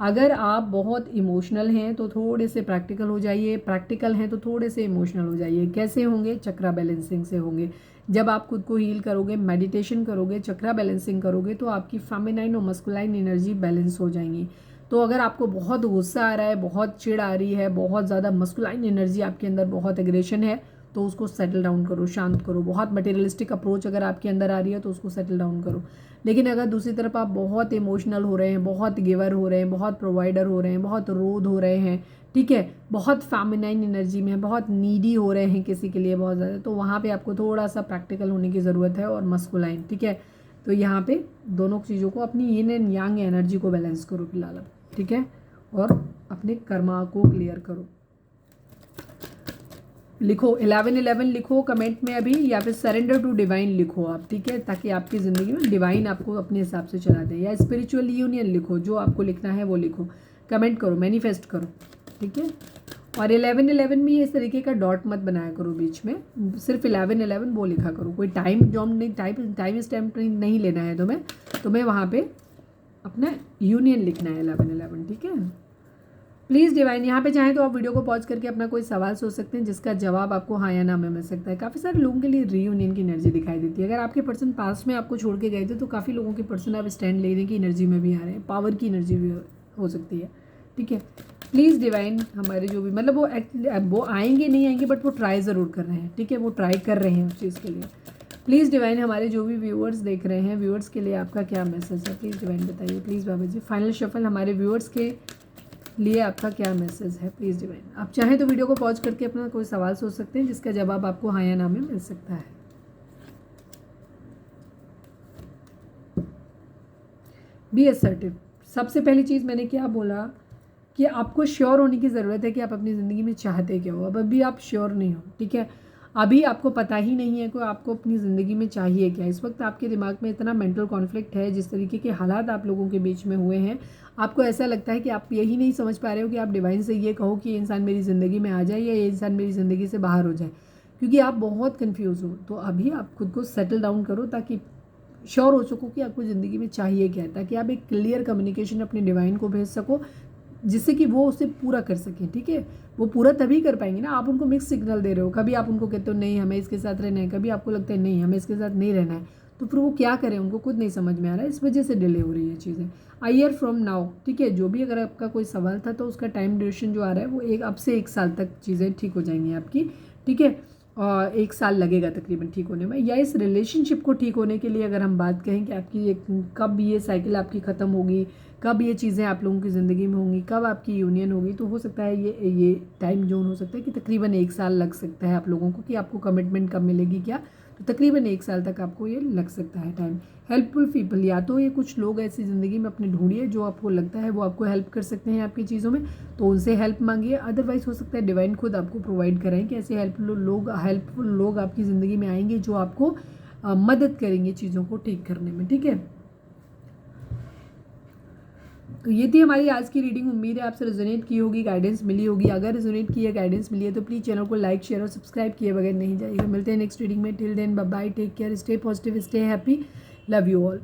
अगर आप बहुत इमोशनल हैं तो थोड़े से प्रैक्टिकल हो जाइए, प्रैक्टिकल हैं तो थोड़े से इमोशनल हो जाइए। कैसे होंगे? चक्रा बैलेंसिंग से होंगे। जब आप खुद को हील करोगे, मेडिटेशन करोगे, चक्रा बैलेंसिंग करोगे तो आपकी फेमिनाइन और मस्कुलाइन एनर्जी बैलेंस हो जाएंगी। तो अगर आपको बहुत गुस्सा आ रहा है, बहुत चिढ़ आ रही है, बहुत ज़्यादा मस्कुलाइन एनर्जी आपके अंदर, बहुत एग्रेशन है, तो उसको सेटल डाउन करो, शांत करो। बहुत मटेरियलिस्टिक अप्रोच अगर आपके अंदर आ रही है तो उसको सेटल डाउन करो। लेकिन अगर दूसरी तरफ आप बहुत इमोशनल हो रहे हैं, बहुत गिवर हो रहे हैं, बहुत प्रोवाइडर हो रहे हैं, बहुत रोध हो रहे हैं, ठीक है, बहुत फेमिनाइन एनर्जी में, बहुत नीडी हो रहे हैं किसी के लिए बहुत ज़्यादा, तो वहाँ पे आपको थोड़ा सा प्रैक्टिकल होने की ज़रूरत है और मस्कुलाइन, ठीक है। तो यहाँ पे दोनों चीज़ों को, अपनी यिन एंड यांग एनर्जी को बैलेंस करो फिलहाल अब, ठीक है, और अपने कर्मा को क्लियर करो। लिखो 1111 लिखो कमेंट में अभी, या फिर सरेंडर टू डिवाइन लिखो आप, ठीक है, ताकि आपकी ज़िंदगी में डिवाइन आपको अपने हिसाब से चला दे। या स्पिरिचुअल यूनियन लिखो, जो आपको लिखना है वो लिखो, कमेंट करो, मैनिफेस्ट करो, ठीक है। और 1111 में इस तरीके का डॉट मत बनाया करो बीच में, सिर्फ 1111 वो लिखा करो। कोई टाइम जॉम नहीं, टाइम स्टैम्प नहीं लेना है तुम्हें वहाँ पे अपना यूनियन लिखना है 1111, ठीक है। प्लीज़ डिवाइन, यहाँ पे चाहें तो आप वीडियो को पॉज करके अपना कोई सवाल सोच सकते हैं जिसका जवाब आपको हाँ या ना में मिल सकता है। काफ़ी सारे लोगों के लिए रीयूनियन की एनर्जी दिखाई देती है। अगर आपके पर्सन पास्ट में आपको छोड़ के गए थे तो काफ़ी लोगों के पर्सन अब स्टैंड लेने की एनर्जी में भी आ रहे हैं, पावर की एनर्जी भी हो सकती है, ठीक है। प्लीज़ डिवाइन, हमारे जो भी मतलब वो आएंगे नहीं आएंगे, बट वो ट्राई ज़रूर कर रहे हैं, ठीक है, वो ट्राई कर रहे हैं उस चीज़ के लिए। प्लीज़ डिवाइन, हमारे जो भी व्यूअर्स देख रहे हैं, व्यूअर्स के लिए आपका क्या मैसेज है, प्लीज़ डिवाइन बताइए। प्लीज़ बाबा जी, फाइनल शफल हमारे व्यूअर्स के लिए आपका क्या मैसेज है, प्लीज़ डिवाइन। आप चाहें तो वीडियो को पॉज करके अपना कोई सवाल सोच सकते हैं जिसका जवाब आपको हाँ या ना में मिल सकता है। Be assertive. सबसे पहली चीज़ मैंने क्या बोला कि आपको श्योर होने की ज़रूरत है कि आप अपनी ज़िंदगी में चाहते क्या हो। अब अभी आप श्योर नहीं हो, ठीक है, अभी आपको पता ही नहीं है कि आपको अपनी ज़िंदगी में चाहिए क्या। इस वक्त आपके दिमाग में इतना मेंटल कॉन्फ्लिक्ट है, जिस तरीके के हालात आप लोगों के बीच में हुए हैं, आपको ऐसा लगता है कि आप यही नहीं समझ पा रहे हो कि आप डिवाइन से ये कहो कि ये इंसान मेरी ज़िंदगी में आ जाए या ये इंसान मेरी ज़िंदगी से बाहर हो जाए, क्योंकि आप बहुत कन्फ्यूज़ हो। तो अभी आप खुद को सेटल डाउन करो ताकि श्योर हो सको कि आपको ज़िंदगी में चाहिए क्या है, ताकि आप एक क्लियर कम्युनिकेशन अपने डिवाइन को भेज सको जिससे कि वो उसे पूरा कर सकें, ठीक है। वो पूरा तभी कर पाएंगे ना, आप उनको मिक्स सिग्नल दे रहे हो। कभी आप उनको कहते हो नहीं हमें इसके साथ रहना है, कभी आपको लगता है नहीं हमें इसके साथ नहीं रहना है, तो फिर वो क्या करें उनको खुद नहीं समझ में आ रहा है, इस वजह से डिले हो रही है चीज़ें। आई ईयर फ्रॉम नाउ, ठीक है, जो भी अगर आपका कोई सवाल था तो उसका टाइम ड्यूरेशन जो आ रहा है वो अब से 1 साल तक चीज़ें ठीक हो जाएंगी आपकी, ठीक है। और 1 साल लगेगा तकरीबन ठीक होने में। या इस रिलेशनशिप को ठीक होने के लिए अगर हम बात कहें कि आपकी कब ये साइकिल आपकी ख़त्म होगी, कब ये चीज़ें आप लोगों की ज़िंदगी में होंगी, कब आपकी यूनियन होगी, तो हो सकता है ये टाइम जोन हो सकता है कि तकरीबन 1 साल लग सकता है आप लोगों को, कि आपको कमिटमेंट कब मिलेगी क्या, तो तकरीबन 1 साल तक आपको ये लग सकता है टाइम। हेल्पफुल पीपल, या तो ये कुछ लोग ऐसी ज़िंदगी में अपने ढूंढिए जो आपको लगता है वो आपको हेल्प कर सकते हैं आपकी चीज़ों में, तो उनसे हेल्प मांगिए। अदरवाइज़ हो सकता है डिवाइन खुद आपको प्रोवाइड कराएं कि ऐसे हेल्पफुल लोग आपकी ज़िंदगी में आएंगे जो आपको मदद करेंगे चीज़ों को ठीक करने में, ठीक है। तो ये थी हमारी आज की रीडिंग। उम्मीद है आपसे रेजोनेट की होगी, गाइडेंस मिली होगी। अगर रेजोनेट की है, गाइडेंस मिली है, तो प्लीज़ चैनल को लाइक शेयर और सब्सक्राइब किए बगैर नहीं जाइएगा। मिलते हैं नेक्स्ट रीडिंग में। Till then bye bye, take care, stay positive, stay happy, love you all.